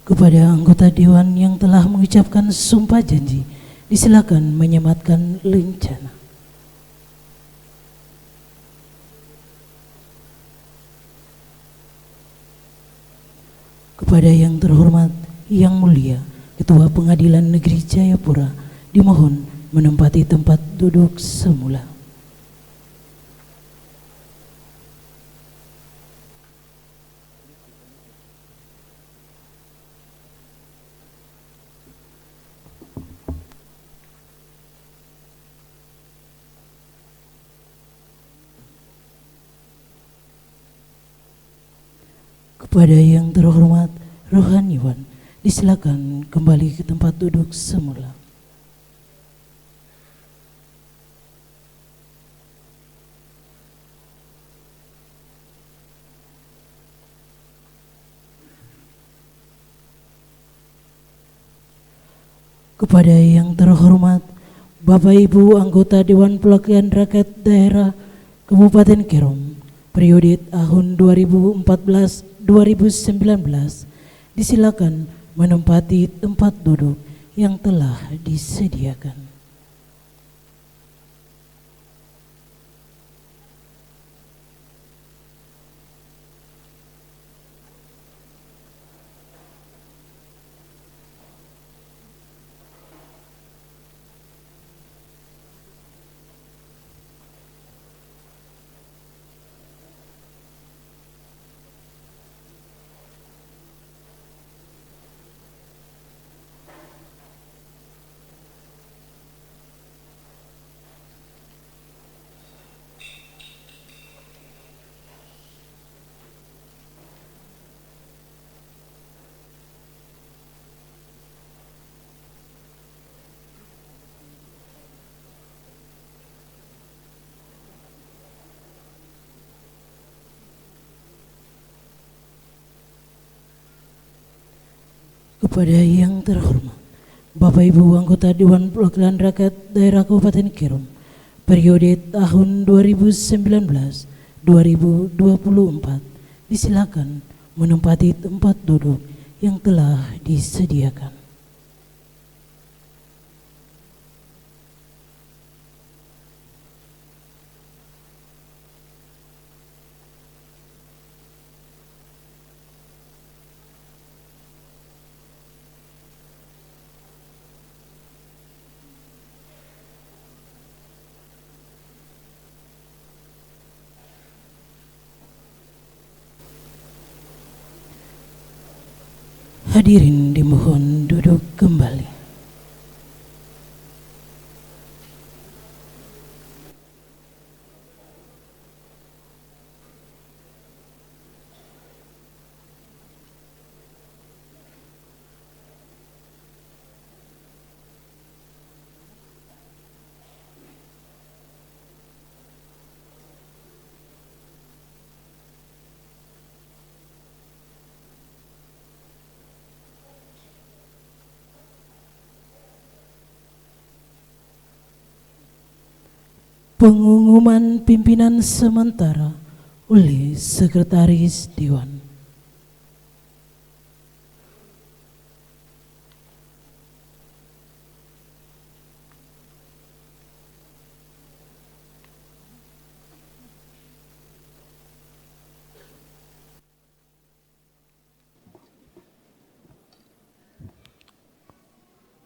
Kepada anggota Dewan yang telah mengucapkan sumpah janji, disilakan menyematkan lencana. Kepada yang terhormat, yang mulia, Ketua Pengadilan Negeri Jayapura, dimohon menempati tempat duduk semula. Kepada yang terhormat rohaniwan, disilakan kembali ke tempat duduk semula. Kepada yang terhormat Bapak Ibu anggota Dewan Perwakilan Rakyat Daerah Kabupaten Kerom periode tahun 2014-2019, disilakan menempati tempat duduk yang telah disediakan. Kepada yang terhormat Bapak Ibu anggota Dewan Perwakilan Rakyat Daerah Kabupaten Kerom periode tahun 2019-2024, disilakan menempati tempat duduk yang telah disediakan. Hadirin dimohon duduk kembali. Pengumuman pimpinan sementara oleh Sekretaris Dewan.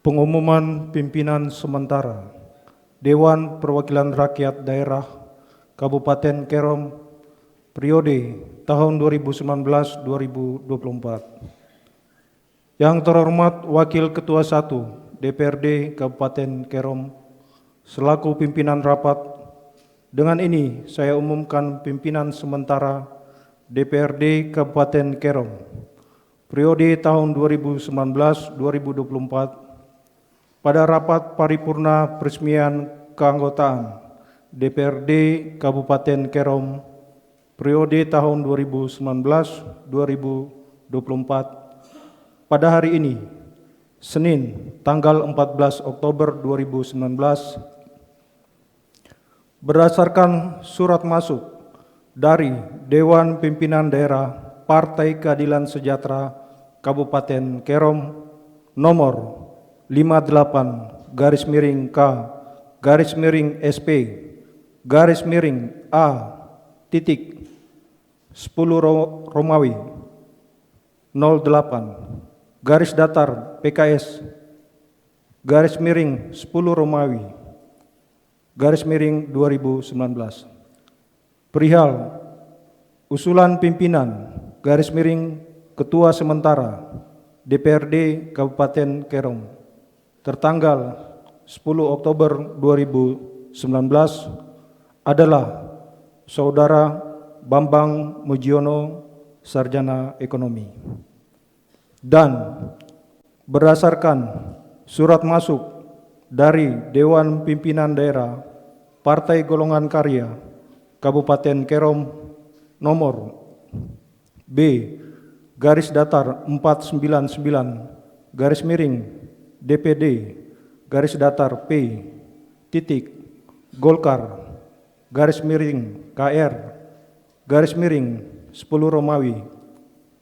Pengumuman pimpinan sementara Dewan Perwakilan Rakyat Daerah Kabupaten Kerom periode tahun 2019-2024. Yang terhormat Wakil Ketua 1 DPRD Kabupaten Kerom selaku pimpinan rapat, dengan ini saya umumkan pimpinan sementara DPRD Kabupaten Kerom periode tahun 2019-2024 pada rapat paripurna peresmian keanggotaan DPRD Kabupaten Kerom periode tahun 2019-2024 pada hari ini, Senin, tanggal 14 Oktober 2019, berdasarkan surat masuk dari Dewan Pimpinan Daerah Partai Keadilan Sejahtera Kabupaten Kerom nomor 58-SP-A-10 Romawi 08-PKS-10 Romawi _2019 perihal usulan pimpinan Ketua Sementara DPRD Kabupaten Kerom tertanggal 10 Oktober 2019 adalah Saudara Bambang Mujiono, Sarjana Ekonomi. Dan berdasarkan surat masuk dari Dewan Pimpinan Daerah Partai Golongan Karya Kabupaten Kerom nomor B-DPD-DPD-Golkar-KR-10 Romawi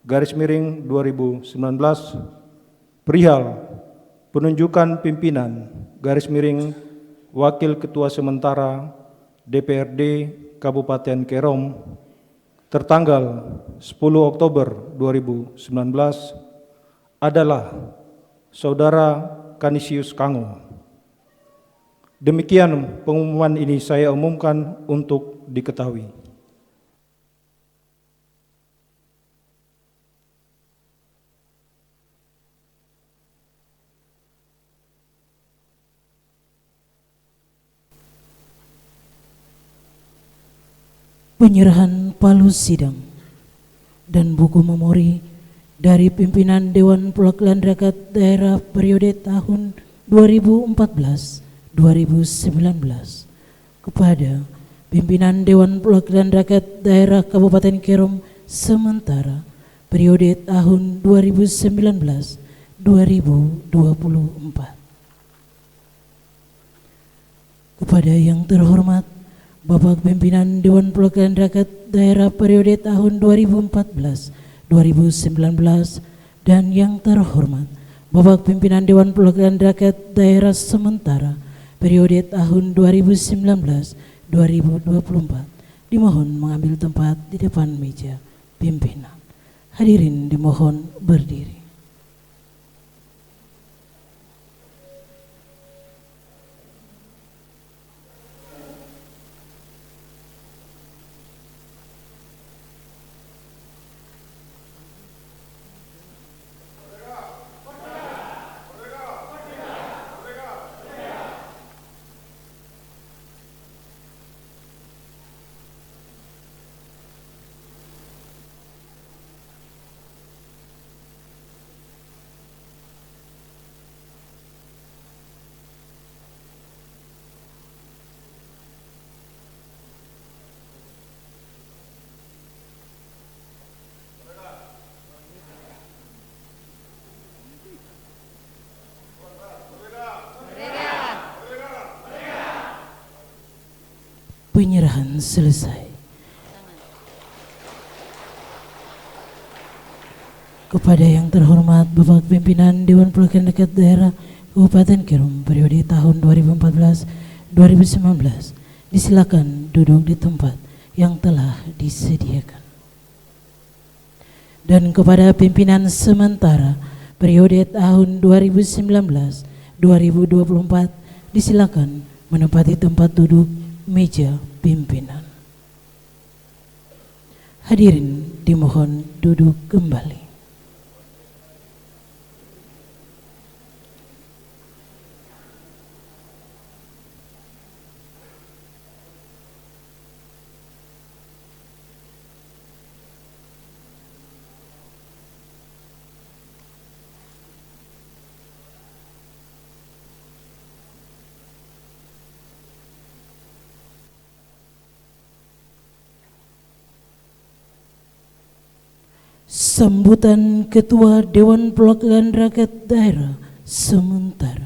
_2019 perihal penunjukan pimpinan Wakil Ketua Sementara DPRD Kabupaten Kerom tertanggal 10 Oktober 2019 adalah Saudara Kanisius Kango. Demikian pengumuman ini saya umumkan untuk diketahui. Penyerahan palu sidang dan buku memori dari pimpinan Dewan Perwakilan Rakyat Daerah periode tahun 2014-2019 kepada pimpinan Dewan Perwakilan Rakyat Daerah Kabupaten Kerom sementara periode tahun 2019-2024. Kepada yang terhormat Bapak Pimpinan Dewan Perwakilan Rakyat Daerah periode tahun 2014-2019 dan yang terhormat Bapak Pimpinan Dewan Perwakilan Rakyat Daerah Sementara periode tahun 2019-2024 dimohon mengambil tempat di depan meja pimpinan. Hadirin dimohon berdiri. Penyerahan selesai. Kepada yang terhormat Bapak Pimpinan Dewan Perwakilan Rakyat Daerah Kabupaten Kerom periode tahun 2014-2019, disilakan duduk di tempat yang telah disediakan. Dan kepada pimpinan sementara periode tahun 2019-2024, disilakan menempati tempat duduk meja pimpinan. Hadirin dimohon duduk kembali. Sambutan Ketua Dewan Perwakilan Rakyat Daerah sementara.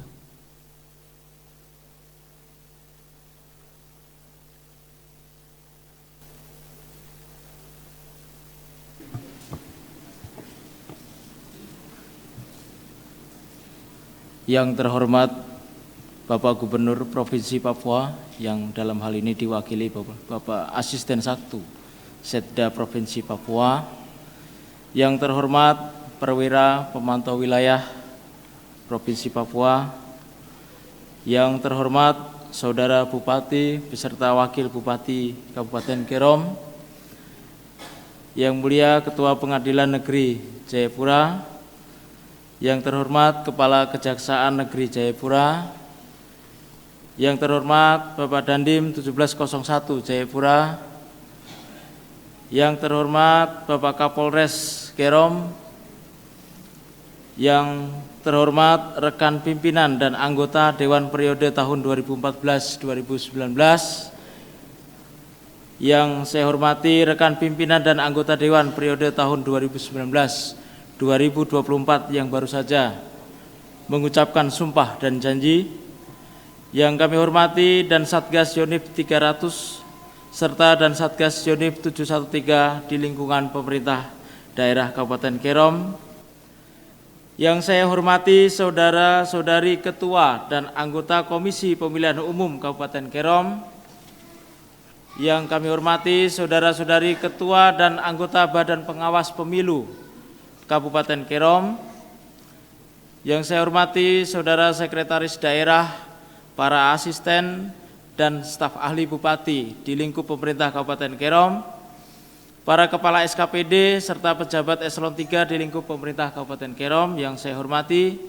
Yang terhormat Bapak Gubernur Provinsi Papua yang dalam hal ini diwakili Bapak Asisten 1 Setda Provinsi Papua, yang terhormat Perwira Pemantau Wilayah Provinsi Papua, yang terhormat Saudara Bupati beserta Wakil Bupati Kabupaten Kerom, yang mulia Ketua Pengadilan Negeri Jayapura, yang terhormat Kepala Kejaksaan Negeri Jayapura, yang terhormat Bapak Dandim 1701 Jayapura, yang terhormat Bapak Kapolres Kerom, yang terhormat rekan pimpinan dan anggota Dewan periode tahun 2014-2019, yang saya hormati rekan pimpinan dan anggota Dewan periode tahun 2019-2024 yang baru saja mengucapkan sumpah dan janji, yang kami hormati dan Satgas Yonif 300 serta dan Satgas Yonif 713 di lingkungan pemerintah daerah Kabupaten Kerom, yang saya hormati saudara-saudari ketua dan anggota Komisi Pemilihan Umum Kabupaten Kerom, yang kami hormati saudara-saudari ketua dan anggota Badan Pengawas Pemilu Kabupaten Kerom, yang saya hormati saudara sekretaris daerah, para asisten dan staf ahli bupati di lingkup pemerintah Kabupaten Kerom, para kepala SKPD serta pejabat eselon 3 di lingkup pemerintah Kabupaten Kerom yang saya hormati,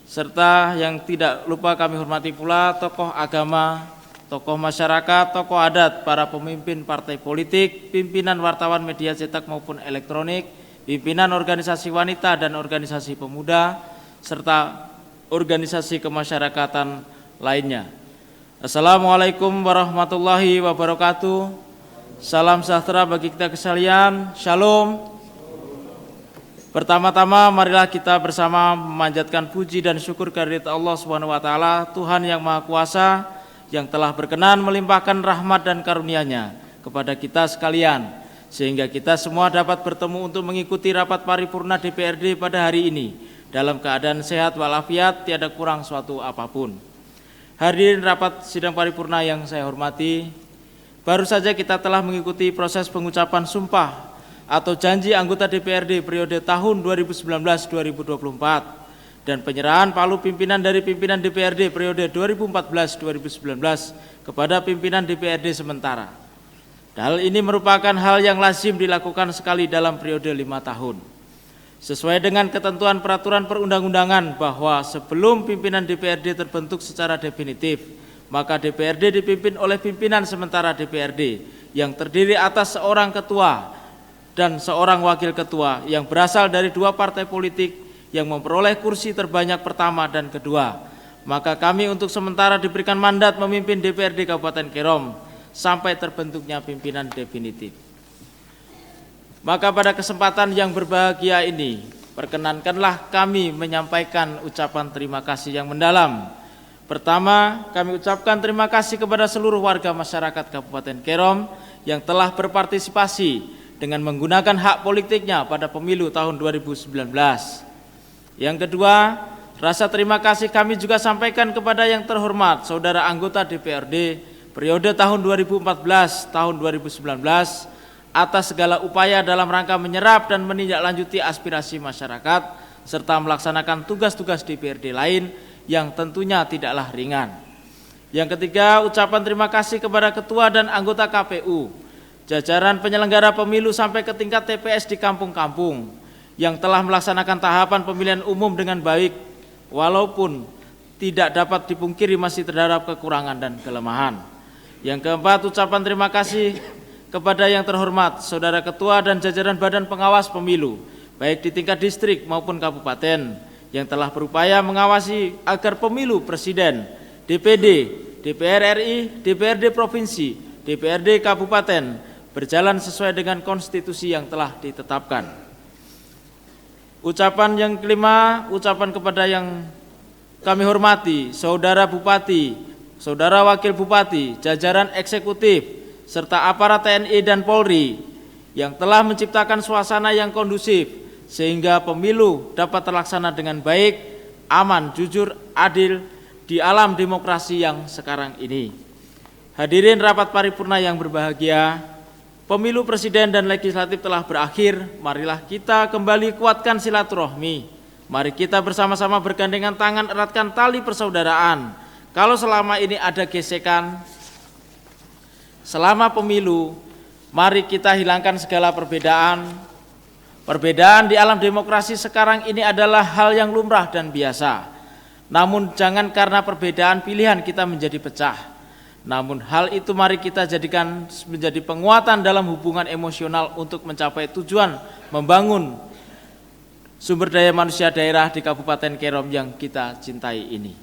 serta yang tidak lupa kami hormati pula tokoh agama, tokoh masyarakat, tokoh adat, para pemimpin partai politik, pimpinan wartawan media cetak maupun elektronik, pimpinan organisasi wanita dan organisasi pemuda, serta organisasi kemasyarakatan lainnya. Assalamualaikum warahmatullahi wabarakatuh. Salam sejahtera bagi kita sekalian. Shalom. Pertama-tama marilah kita bersama memanjatkan puji dan syukur kehadirat Allah Subhanahu wa taala, Tuhan yang Maha Kuasa, yang telah berkenan melimpahkan rahmat dan karunia-Nya kepada kita sekalian, sehingga kita semua dapat bertemu untuk mengikuti rapat paripurna DPRD pada hari ini dalam keadaan sehat walafiat, tiada kurang suatu apapun. Hadirin rapat sidang paripurna yang saya hormati, baru saja kita telah mengikuti proses pengucapan sumpah atau janji anggota DPRD periode tahun 2019-2024 dan penyerahan palu pimpinan dari pimpinan DPRD periode 2014-2019 kepada pimpinan DPRD sementara. Hal ini merupakan hal yang lazim dilakukan sekali dalam periode 5 tahun. Sesuai dengan ketentuan peraturan perundang-undangan bahwa sebelum pimpinan DPRD terbentuk secara definitif, maka DPRD dipimpin oleh pimpinan sementara DPRD yang terdiri atas seorang ketua dan seorang wakil ketua yang berasal dari 2 partai politik yang memperoleh kursi terbanyak pertama dan kedua. Maka kami untuk sementara diberikan mandat memimpin DPRD Kabupaten Kerom sampai terbentuknya pimpinan definitif. Maka pada kesempatan yang berbahagia ini, perkenankanlah kami menyampaikan ucapan terima kasih yang mendalam Pertama, kami ucapkan terima kasih kepada seluruh warga masyarakat Kabupaten Kerom yang telah berpartisipasi dengan menggunakan hak politiknya pada pemilu tahun 2019. Yang kedua, rasa terima kasih kami juga sampaikan kepada yang terhormat saudara anggota DPRD periode tahun 2014 tahun 2019 atas segala upaya dalam rangka menyerap dan menindaklanjuti aspirasi masyarakat serta melaksanakan tugas-tugas DPRD lain yang tentunya tidaklah ringan. Yang ketiga, ucapan terima kasih kepada ketua dan anggota KPU, jajaran penyelenggara pemilu sampai ke tingkat TPS di kampung-kampung yang telah melaksanakan tahapan pemilihan umum dengan baik, walaupun tidak dapat dipungkiri masih terdapat kekurangan dan kelemahan. Yang keempat, ucapan terima kasih kepada yang terhormat saudara ketua dan jajaran badan pengawas pemilu, baik di tingkat distrik maupun kabupaten, yang telah berupaya mengawasi agar pemilu presiden, DPD, DPR RI, DPRD provinsi, DPRD kabupaten berjalan sesuai dengan konstitusi yang telah ditetapkan. Ucapan yang kelima, ucapan kepada yang kami hormati, saudara Bupati, saudara Wakil Bupati, jajaran eksekutif, serta aparat TNI dan Polri yang telah menciptakan suasana yang kondusif sehingga pemilu dapat terlaksana dengan baik, aman, jujur, adil di alam demokrasi yang sekarang ini. Hadirin rapat paripurna yang berbahagia, pemilu presiden dan legislatif telah berakhir. Marilah kita kembali kuatkan silaturahmi. Mari kita bersama-sama bergandengan tangan, eratkan tali persaudaraan. Kalau selama ini ada gesekan selama pemilu, mari kita hilangkan segala perbedaan. Perbedaan di alam demokrasi sekarang ini adalah hal yang lumrah dan biasa. Namun jangan karena perbedaan pilihan kita menjadi pecah. Namun hal itu mari kita jadikan menjadi penguatan dalam hubungan emosional untuk mencapai tujuan membangun sumber daya manusia daerah di Kabupaten Kerom yang kita cintai ini.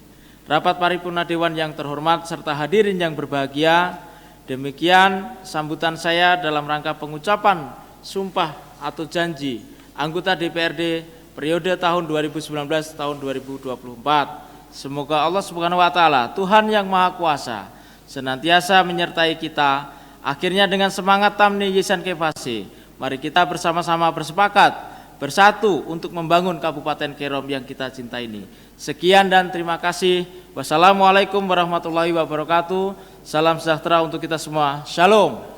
Rapat paripurna Dewan yang terhormat serta hadirin yang berbahagia, demikian sambutan saya dalam rangka pengucapan sumpah atau janji anggota DPRD periode tahun 2019 tahun 2024. Semoga Allah Subhanahu wa taala, Tuhan yang Maha Kuasa, senantiasa menyertai kita. Akhirnya dengan semangat tamni yisan kefasi, mari kita bersama-sama bersepakat bersatu untuk membangun Kabupaten Kerom yang kita cintai ini. Sekian dan terima kasih. Wassalamualaikum warahmatullahi wabarakatuh. Salam sejahtera untuk kita semua. Shalom.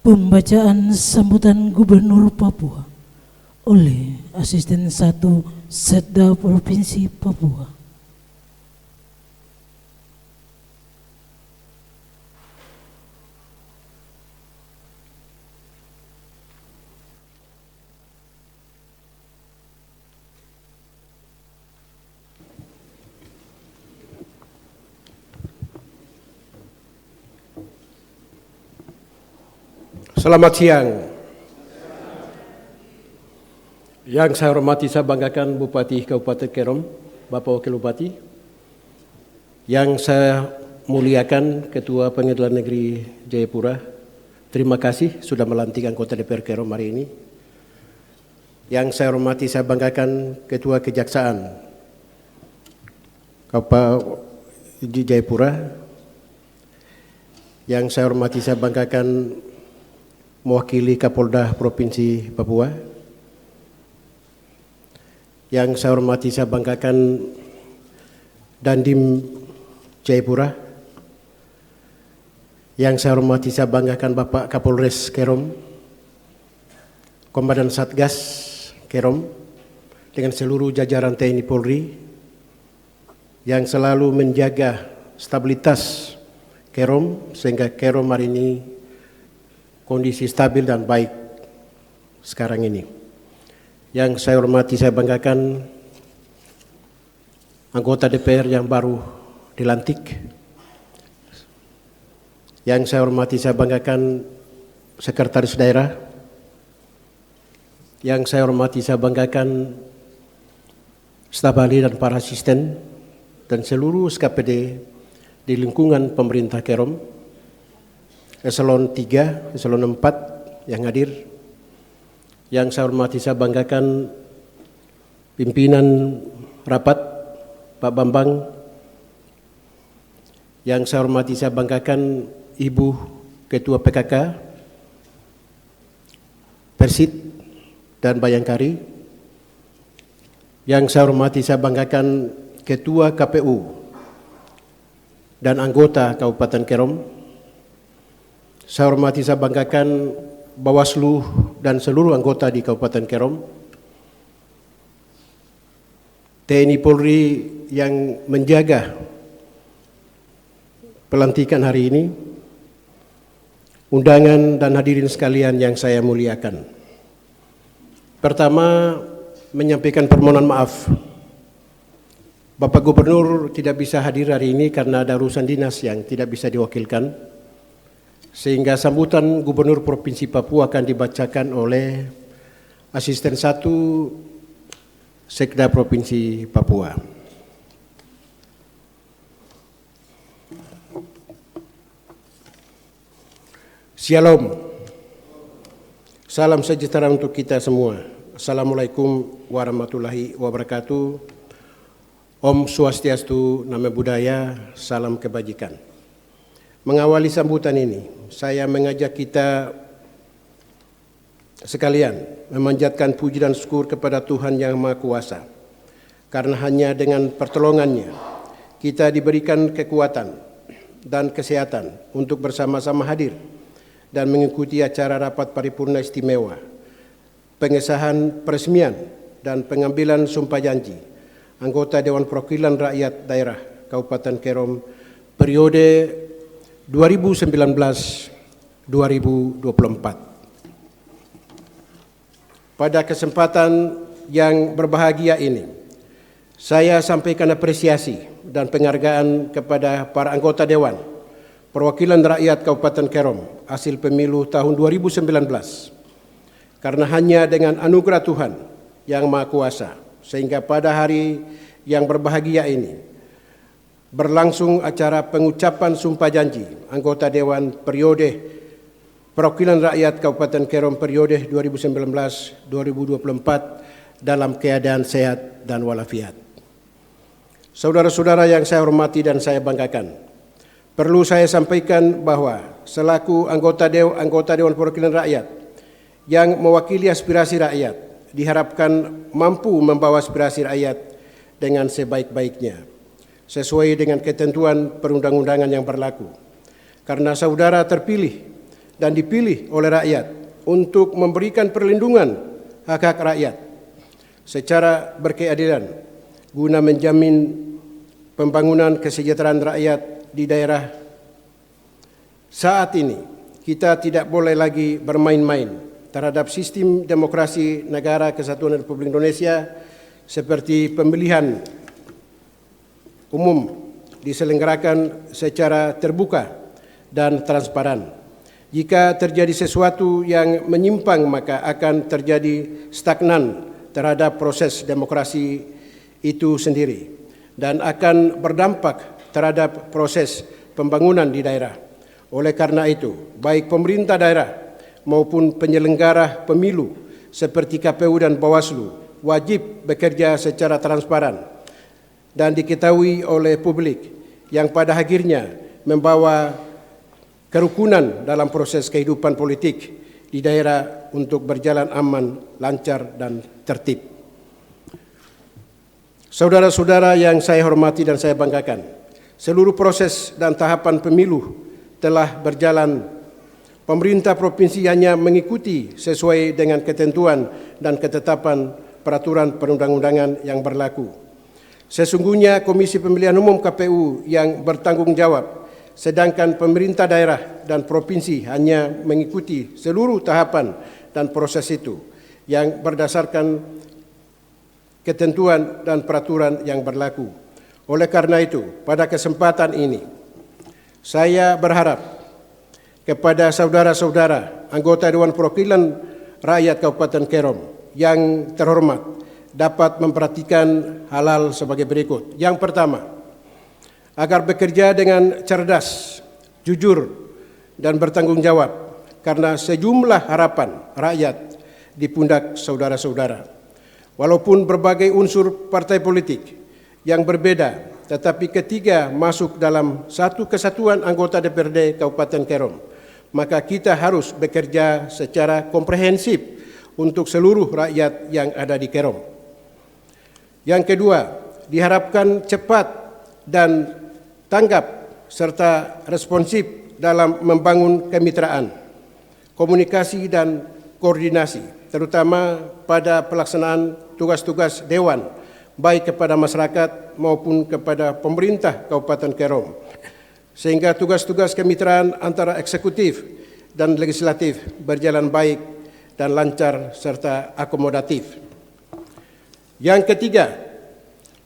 Pembacaan sambutan Gubernur Papua oleh Asisten 1 Setda Provinsi Papua. Selamat siang. Yang saya hormati, saya banggakan Bupati Kabupaten Kerom, Bapak Wakil Bupati. Yang saya muliakan Ketua Pengadilan Negeri Jayapura. Terima kasih sudah melantik anggota DPR Kerom hari ini. Yang saya hormati, saya banggakan Ketua Kejaksaan Kabupaten Jayapura. Yang saya hormati, saya banggakan mewakili Kapolda Provinsi Papua. Yang saya hormati, saya banggakan Dandim Jayapura. Yang saya hormati, saya banggakan Bapak Kapolres Kerom, Komandan Satgas Kerom, dengan seluruh jajaran TNI Polri yang selalu menjaga stabilitas Kerom sehingga Kerom hari ini kondisi stabil dan baik sekarang ini. Yang saya hormati, saya banggakan anggota DPR yang baru dilantik. Yang saya hormati, saya banggakan sekretaris daerah. Yang saya hormati, saya banggakan staf ahli dan para asisten dan seluruh SKPD di lingkungan pemerintah Kerom. Eselon 3, Eselon 4 yang hadir. Yang saya hormati, saya banggakan pimpinan rapat, Pak Bambang, yang saya hormati, saya banggakan Ibu Ketua PKK, Persit, dan Bayangkari, yang saya hormati, saya banggakan Ketua KPU dan anggota Kabupaten Kerom, saya hormati, saya banggakan Bawaslu dan seluruh anggota di Kabupaten Kerom, TNI Polri yang menjaga pelantikan hari ini, undangan dan hadirin sekalian yang saya muliakan. Pertama, menyampaikan permohonan maaf. Bapak Gubernur tidak bisa hadir hari ini karena ada urusan dinas yang tidak bisa diwakilkan, sehingga sambutan Gubernur Provinsi Papua akan dibacakan oleh Asisten 1 Sekda Provinsi Papua. Shalom. Salam sejahtera untuk kita semua. Assalamualaikum warahmatullahi wabarakatuh. Om Swastiastu, Namo Buddhaya, salam kebajikan. Mengawali sambutan ini, saya mengajak kita sekalian memanjatkan puji dan syukur kepada Tuhan Yang Maha Kuasa. Karena hanya dengan pertolongannya kita diberikan kekuatan dan kesehatan untuk bersama-sama hadir dan mengikuti acara rapat paripurna istimewa, pengesahan peresmian dan pengambilan sumpah janji anggota Dewan Perwakilan Rakyat Daerah Kabupaten Kerom periode 2019-2024. Pada kesempatan yang berbahagia ini, saya sampaikan apresiasi dan penghargaan kepada para anggota Dewan Perwakilan Rakyat Kabupaten Kerom hasil pemilu tahun 2019, karena hanya dengan anugerah Tuhan Yang Maha Kuasa, sehingga pada hari yang berbahagia ini berlangsung acara pengucapan sumpah janji anggota Dewan periode Perwakilan Rakyat Kabupaten Kerom periode 2019-2024 dalam keadaan sehat dan walafiat. Saudara-saudara yang saya hormati dan saya banggakan, perlu saya sampaikan bahwa selaku anggota Dewan Perwakilan Rakyat yang mewakili aspirasi rakyat, diharapkan mampu membawa aspirasi rakyat dengan sebaik-baiknya, sesuai dengan ketentuan perundang-undangan yang berlaku. Karena saudara terpilih dan dipilih oleh rakyat untuk memberikan perlindungan hak-hak rakyat secara berkeadilan, guna menjamin pembangunan kesejahteraan rakyat di daerah. Saat ini kita tidak boleh lagi bermain-main terhadap sistem demokrasi negara Kesatuan Republik Indonesia, seperti pemilihan umum diselenggarakan secara terbuka dan transparan. Jika terjadi sesuatu yang menyimpang, maka akan terjadi stagnan terhadap proses demokrasi itu sendiri dan akan berdampak terhadap proses pembangunan di daerah. Oleh karena itu, baik pemerintah daerah maupun penyelenggara pemilu seperti KPU dan Bawaslu wajib bekerja secara transparan dan diketahui oleh publik, yang pada akhirnya membawa kerukunan dalam proses kehidupan politik di daerah untuk berjalan aman, lancar, dan tertib. Saudara-saudara yang saya hormati dan saya banggakan, seluruh proses dan tahapan pemilu telah berjalan. Pemerintah provinsi hanya mengikuti sesuai dengan ketentuan dan ketetapan peraturan perundang-undangan yang berlaku. Sesungguhnya Komisi Pemilihan Umum KPU yang bertanggung jawab, sedangkan pemerintah daerah dan provinsi hanya mengikuti seluruh tahapan dan proses itu yang berdasarkan ketentuan dan peraturan yang berlaku. Oleh karena itu, pada kesempatan ini, saya berharap kepada saudara-saudara anggota Dewan Perwakilan Rakyat Kabupaten Kerom yang terhormat dapat memperhatikan hal-hal sebagai berikut. Yang pertama, agar bekerja dengan cerdas, jujur, dan bertanggung jawab karena sejumlah harapan rakyat di pundak saudara-saudara. Walaupun berbagai unsur partai politik yang berbeda, tetapi ketiga masuk dalam satu kesatuan anggota DPRD Kabupaten Kerom, maka kita harus bekerja secara komprehensif untuk seluruh rakyat yang ada di Kerom. Yang kedua, diharapkan cepat dan tanggap serta responsif dalam membangun kemitraan, komunikasi dan koordinasi, terutama pada pelaksanaan tugas-tugas Dewan, baik kepada masyarakat maupun kepada pemerintah Kabupaten Kerom, sehingga tugas-tugas kemitraan antara eksekutif dan legislatif berjalan baik dan lancar serta akomodatif. Yang ketiga,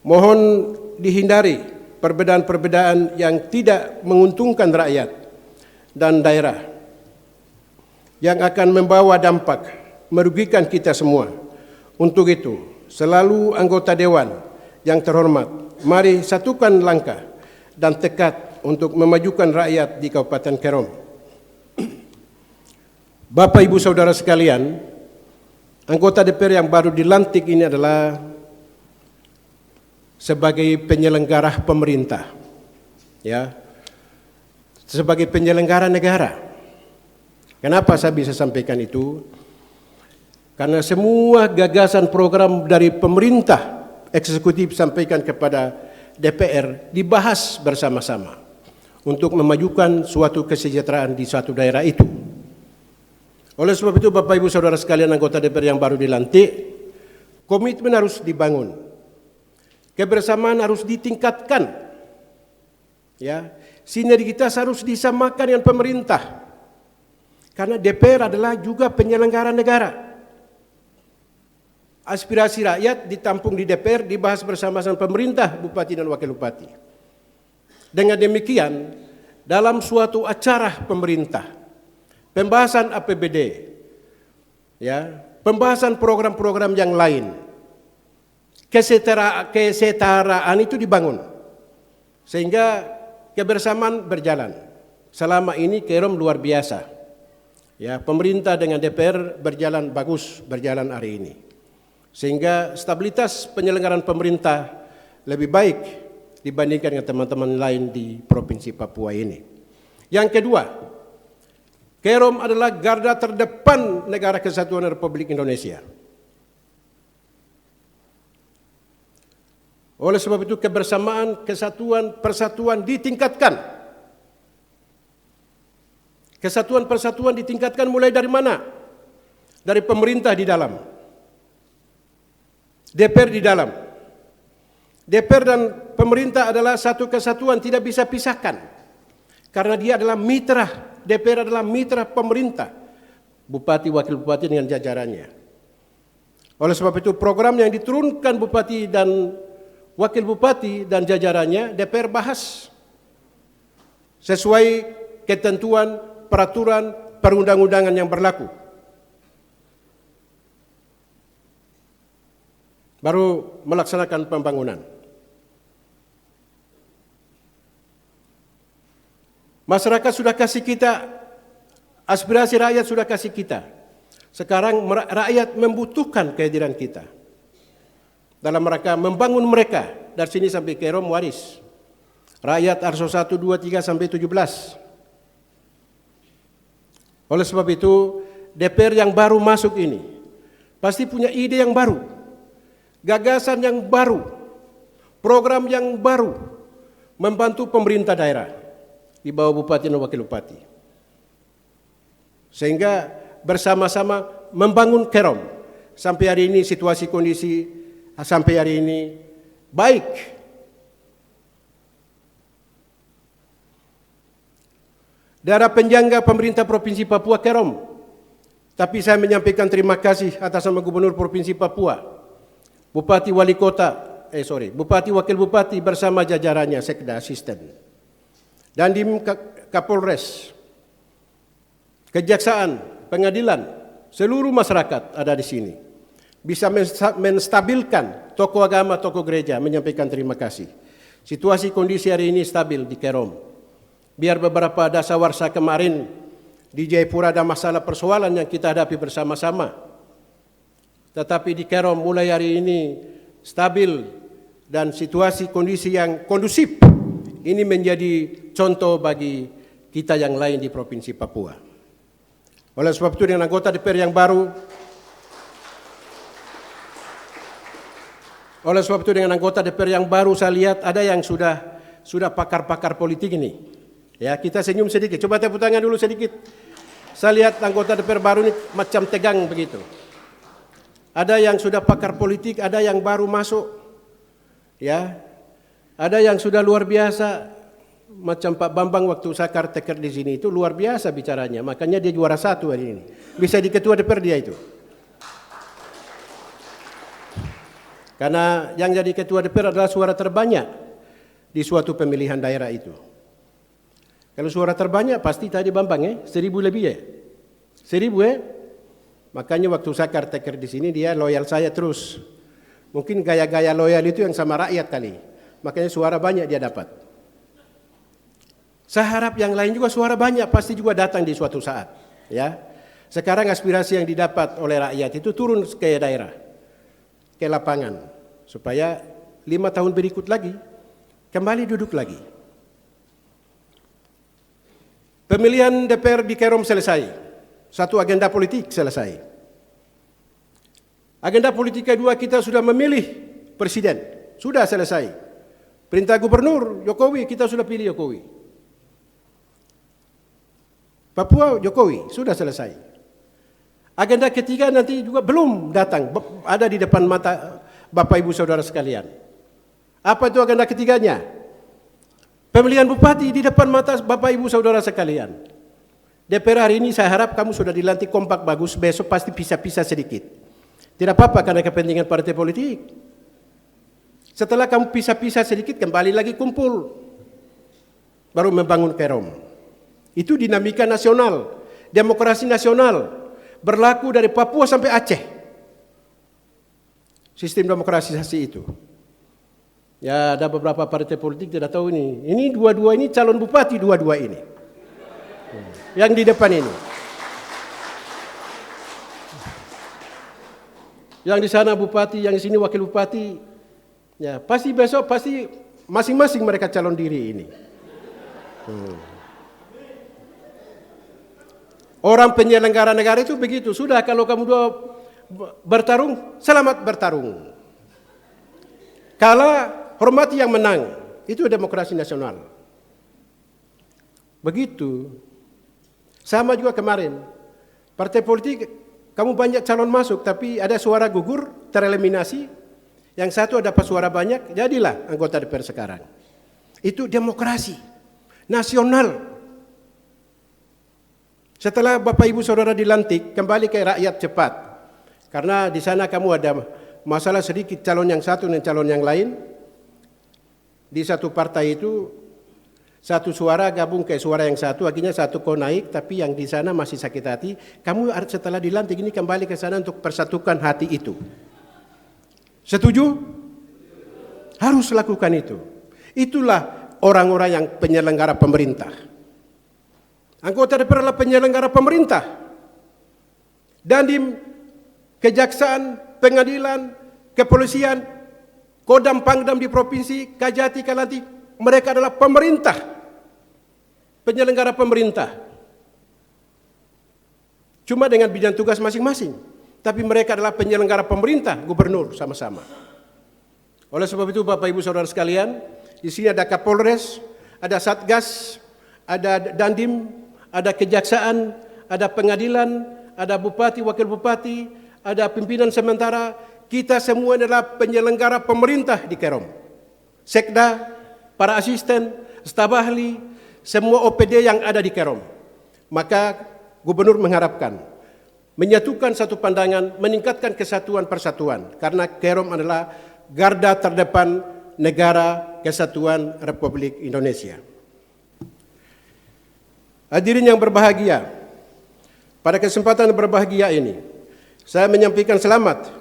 mohon dihindari perbedaan-perbedaan yang tidak menguntungkan rakyat dan daerah, yang akan membawa dampak merugikan kita semua. Untuk itu, selalu anggota Dewan yang terhormat, mari satukan langkah dan tekad untuk memajukan rakyat di Kabupaten Kerom. Bapak Ibu Saudara sekalian, anggota DPR yang baru dilantik ini adalah sebagai penyelenggara pemerintah, ya, sebagai penyelenggara negara. Kenapa saya bisa sampaikan itu? Karena semua gagasan program dari pemerintah eksekutif sampaikan kepada DPR dibahas bersama-sama untuk memajukan suatu kesejahteraan di suatu daerah itu. Oleh sebab itu, Bapak Ibu Saudara sekalian anggota DPR yang baru dilantik, komitmen harus dibangun, kebersamaan harus ditingkatkan, ya, sinergitas harus disamakan dengan pemerintah, karena DPR adalah juga penyelenggara negara. Aspirasi rakyat ditampung di DPR, dibahas bersama-sama pemerintah, bupati dan wakil bupati. Dengan demikian, dalam suatu acara pemerintah, pembahasan APBD, ya, pembahasan program-program yang lain, kesetaraan itu dibangun, sehingga kebersamaan berjalan. Selama ini Kerom luar biasa, ya, pemerintah dengan DPR berjalan bagus, berjalan hari ini, sehingga stabilitas penyelenggaraan pemerintah lebih baik dibandingkan dengan teman-teman lain di Provinsi Papua ini. Yang kedua, Kerom adalah garda terdepan negara kesatuan Republik Indonesia. Oleh sebab itu kebersamaan, kesatuan, persatuan ditingkatkan. Kesatuan persatuan ditingkatkan mulai dari mana? Dari pemerintah di dalam, DPR di dalam. DPR dan pemerintah adalah satu kesatuan, tidak bisa pisahkan. Karena dia adalah mitra, DPR adalah mitra pemerintah, bupati, wakil bupati dengan jajarannya. Oleh sebab itu program yang diturunkan bupati dan wakil bupati dan jajarannya DPR bahas sesuai ketentuan, peraturan, perundang-undangan yang berlaku. Baru melaksanakan pembangunan. Masyarakat sudah kasih kita, aspirasi rakyat sudah kasih kita. Sekarang rakyat membutuhkan kehadiran kita dalam rangka membangun mereka dari sini sampai Kerom waris. Rakyat Arso 1, 2, 3 sampai 17. Oleh sebab itu, DPR yang baru masuk ini pasti punya ide yang baru, gagasan yang baru, program yang baru, membantu pemerintah daerah di bawah bupati dan wakil bupati, sehingga bersama-sama membangun Kerom. Sampai hari ini situasi kondisi sampai hari ini baik. Daerah penyangga pemerintah Provinsi Papua Kerom. Tapi saya menyampaikan terima kasih atas nama Gubernur Provinsi Papua, Bupati Wali Kota, Bupati Wakil Bupati bersama jajarannya, Sekda Asisten, dan di Kapolres, Kejaksaan, Pengadilan, seluruh masyarakat ada di sini. Bisa menstabilkan tokoh agama, tokoh gereja, menyampaikan terima kasih. Situasi kondisi hari ini stabil di Kerom. Biar beberapa dasawarsa kemarin di Jayapura ada masalah persoalan yang kita hadapi bersama-sama. tetapi di Kerom mulai hari ini stabil dan situasi kondisi yang kondusif. Ini menjadi contoh bagi kita yang lain di Provinsi Papua. Oleh sebab itu dengan anggota DPR yang baru, saya lihat ada yang sudah pakar-pakar politik ini. Ya, kita senyum sedikit. Coba tepuk tangan dulu sedikit. Saya lihat anggota DPR baru ini macam tegang begitu. Ada yang sudah pakar politik, ada yang baru masuk. Ya. Ada yang sudah luar biasa, macam Pak Bambang waktu saya caretaker di sini itu luar biasa bicaranya. Makanya dia juara 1 hari ini. Bisa di ketua DPR dia itu. Karena yang jadi ketua DPR adalah suara terbanyak di suatu pemilihan daerah itu. Kalau suara terbanyak pasti tadi Bambang 1000 lebih ya. 1000 Makanya waktu saya caretaker di sini dia loyal saya terus. Mungkin gaya-gaya loyal itu yang sama rakyat kali. Makanya suara banyak dia dapat. Saya harap yang lain juga suara banyak pasti juga datang di suatu saat. Ya, sekarang aspirasi yang didapat oleh rakyat itu turun ke daerah, ke lapangan, supaya 5 tahun berikut lagi kembali duduk lagi. Pemilihan DPR di Kerom selesai, satu agenda politik selesai. Agenda politik kedua kita sudah memilih presiden, sudah selesai. Perintah Gubernur Jokowi, kita sudah pilih Jokowi. Papua Jokowi, sudah selesai. Agenda ketiga nanti juga belum datang, ada di depan mata Bapak Ibu Saudara sekalian. Apa itu agenda ketiganya? Pemilihan bupati di depan mata Bapak Ibu Saudara sekalian. DPR hari ini saya harap kamu sudah dilantik kompak bagus, besok pasti pisah-pisah sedikit. Tidak apa-apa karena kepentingan partai politik. Setelah kamu pisah-pisah sedikit, kembali lagi kumpul. Baru membangun Kerom. Itu dinamika nasional, demokrasi nasional. Berlaku dari Papua sampai Aceh. Sistem demokratisasi itu. Ya ada beberapa partai politik tidak tahu ini. Ini dua-dua ini calon bupati dua-dua ini. Yang di depan ini. Yang di sana bupati, yang di sini wakil bupati. Ya, pasti besok pasti masing-masing mereka calon diri ini. Orang penyelenggara negara itu begitu. Sudah kalau kamu dua bertarung, selamat bertarung. Kalah, hormati yang menang. Itu demokrasi nasional. Begitu. Sama juga kemarin. Partai politik, kamu banyak calon masuk, tapi ada suara gugur, tereliminasi. Yang satu dapat suara banyak, jadilah anggota DPR sekarang. Itu demokrasi nasional. Setelah Bapak Ibu Saudara dilantik, kembali ke rakyat cepat. Karena di sana kamu ada masalah sedikit calon yang satu dan calon yang lain. Di satu partai itu, satu suara gabung ke suara yang satu, akhirnya satu kau naik, tapi yang di sana masih sakit hati. Kamu setelah dilantik ini kembali ke sana untuk persatukan hati itu. Setuju? Harus lakukan itu. Itulah orang-orang yang penyelenggara pemerintah. Anggota DPR adalah penyelenggara pemerintah. Dandim, kejaksaan, pengadilan, kepolisian, Kodam Pangdam di provinsi, Kajati, Kalanti, mereka adalah pemerintah. Penyelenggara pemerintah. Cuma dengan bidang tugas masing-masing. Tapi mereka adalah penyelenggara pemerintah, gubernur sama-sama. Oleh sebab itu Bapak Ibu Saudara sekalian, di sini ada Kapolres, ada Satgas, ada Dandim, ada Kejaksaan, ada Pengadilan, ada Bupati, Wakil Bupati, ada pimpinan sementara. Kita semua adalah penyelenggara pemerintah di Kerom. Sekda, para asisten, staf ahli, semua OPD yang ada di Kerom. Maka Gubernur mengharapkan menyatukan satu pandangan, meningkatkan kesatuan persatuan. Karena Kerom adalah garda terdepan negara kesatuan Republik Indonesia. Hadirin yang berbahagia, pada kesempatan berbahagia ini, saya menyampaikan selamat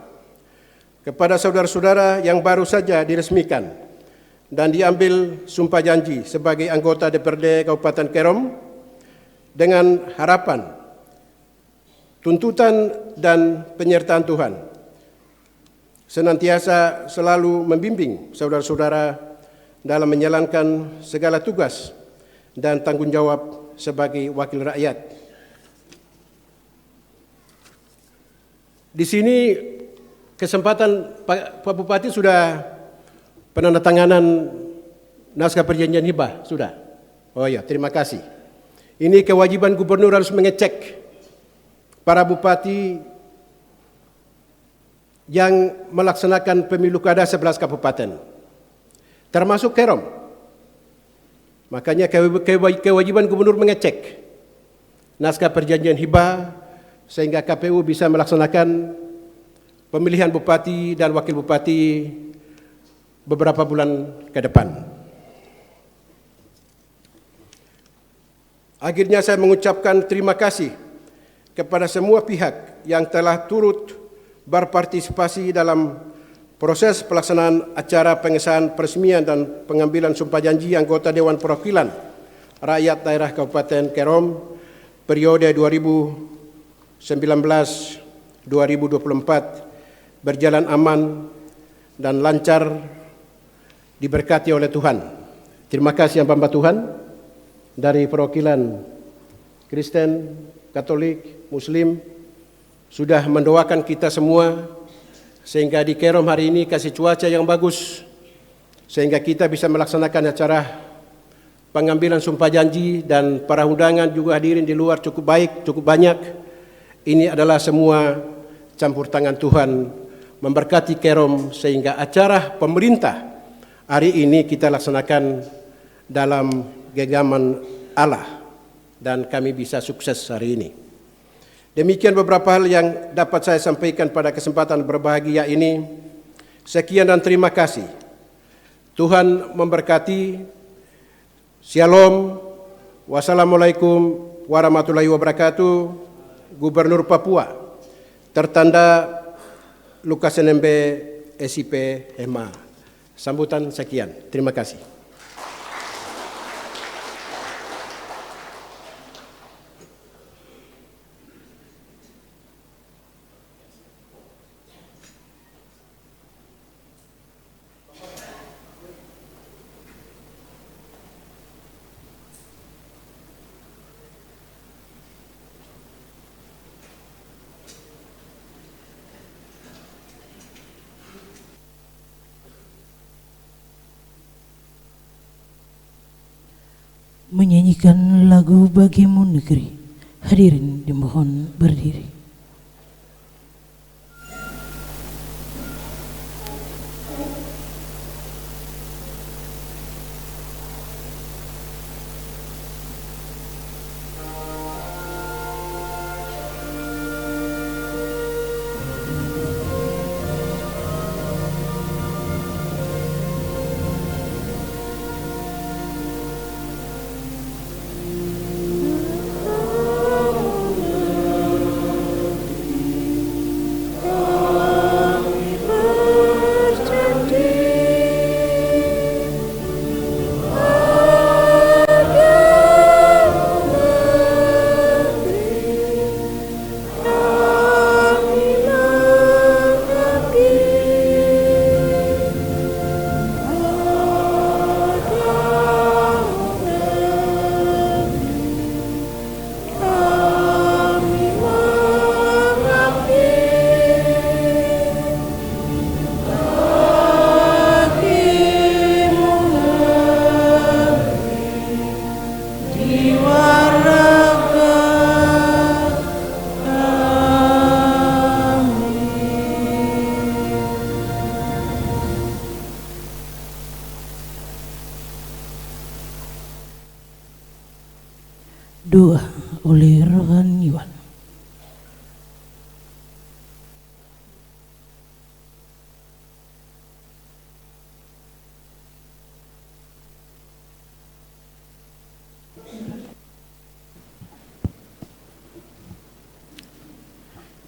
kepada saudara-saudara yang baru saja diresmikan dan diambil sumpah janji sebagai anggota DPRD Kabupaten Kerom dengan harapan tuntutan dan penyertaan Tuhan senantiasa selalu membimbing saudara-saudara dalam menjalankan segala tugas dan tanggung jawab sebagai wakil rakyat. Di sini kesempatan Pak Bupati sudah penandatanganan naskah perjanjian hibah, sudah? Oh ya, terima kasih. Ini kewajiban gubernur harus mengecek para bupati yang melaksanakan pemilu kada 11 kabupaten, termasuk Kerom. Makanya kewajiban gubernur mengecek naskah perjanjian hibah sehingga KPU bisa melaksanakan pemilihan bupati dan wakil bupati beberapa bulan ke depan. Akhirnya saya mengucapkan terima kasih kepada semua pihak yang telah turut berpartisipasi dalam proses pelaksanaan acara pengesahan peresmian dan pengambilan sumpah janji anggota Dewan Perwakilan Rakyat Daerah Kabupaten Kerom periode 2019-2024 berjalan aman dan lancar, diberkati oleh Tuhan. Terima kasih yang hamba Tuhan. Dari perwakilan Kristen, Katolik, Muslim sudah mendoakan kita semua sehingga di Kerom hari ini kasih cuaca yang bagus sehingga kita bisa melaksanakan acara pengambilan sumpah janji dan para undangan juga hadirin di luar cukup baik, cukup banyak. Ini adalah semua campur tangan Tuhan memberkati Kerom sehingga acara pemerintah hari ini kita laksanakan dalam genggaman Allah dan kami bisa sukses hari ini. Demikian beberapa hal yang dapat saya sampaikan pada kesempatan berbahagia ini. Sekian dan terima kasih. Tuhan memberkati. Shalom. Wassalamualaikum warahmatullahi wabarakatuh. Gubernur Papua tertanda Lukas NMB SIP HEMA. Sambutan sekian. Terima kasih. Menyanyikan lagu Bagimu Negeri. Hadirin dimohon berdiri. Doa oleh rohaniwan.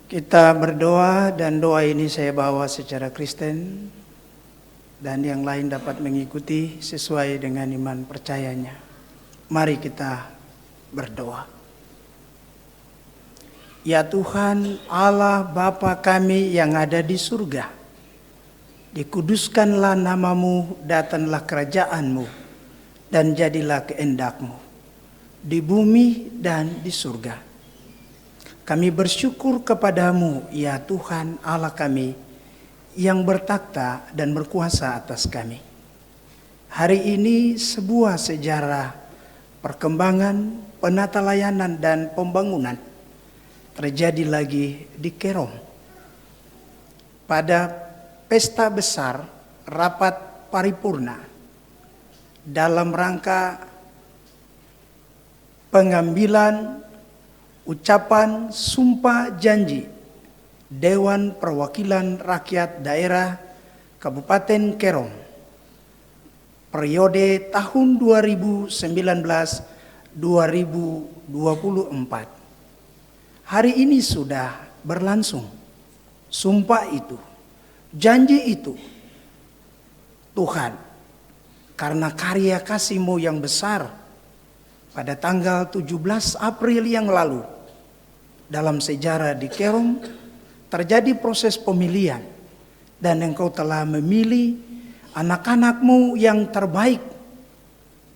Kita berdoa dan doa ini saya bawa secara Kristen dan yang lain dapat mengikuti sesuai dengan iman percayanya. Mari kita berdoa. Ya Tuhan Allah Bapa kami yang ada di surga, Dikuduskanlah namamu, datanglah kerajaanmu, dan jadilah kehendakmu di bumi dan di surga. Kami bersyukur kepadamu, ya Tuhan Allah kami, yang bertakhta dan berkuasa atas kami. Hari ini sebuah sejarah perkembangan, penata layanan, dan pembangunan terjadi lagi di Kerom. Pada pesta besar rapat paripurna dalam rangka pengambilan ucapan sumpah janji Dewan Perwakilan Rakyat Daerah Kabupaten Kerom periode tahun 2019-2024. Hari ini sudah berlangsung sumpah itu, janji itu. Tuhan, karena karya kasih-Mu yang besar, pada tanggal 17 April yang lalu, dalam sejarah di Kerom, terjadi proses pemilihan, dan Engkau telah memilih anak-anak-Mu yang terbaik,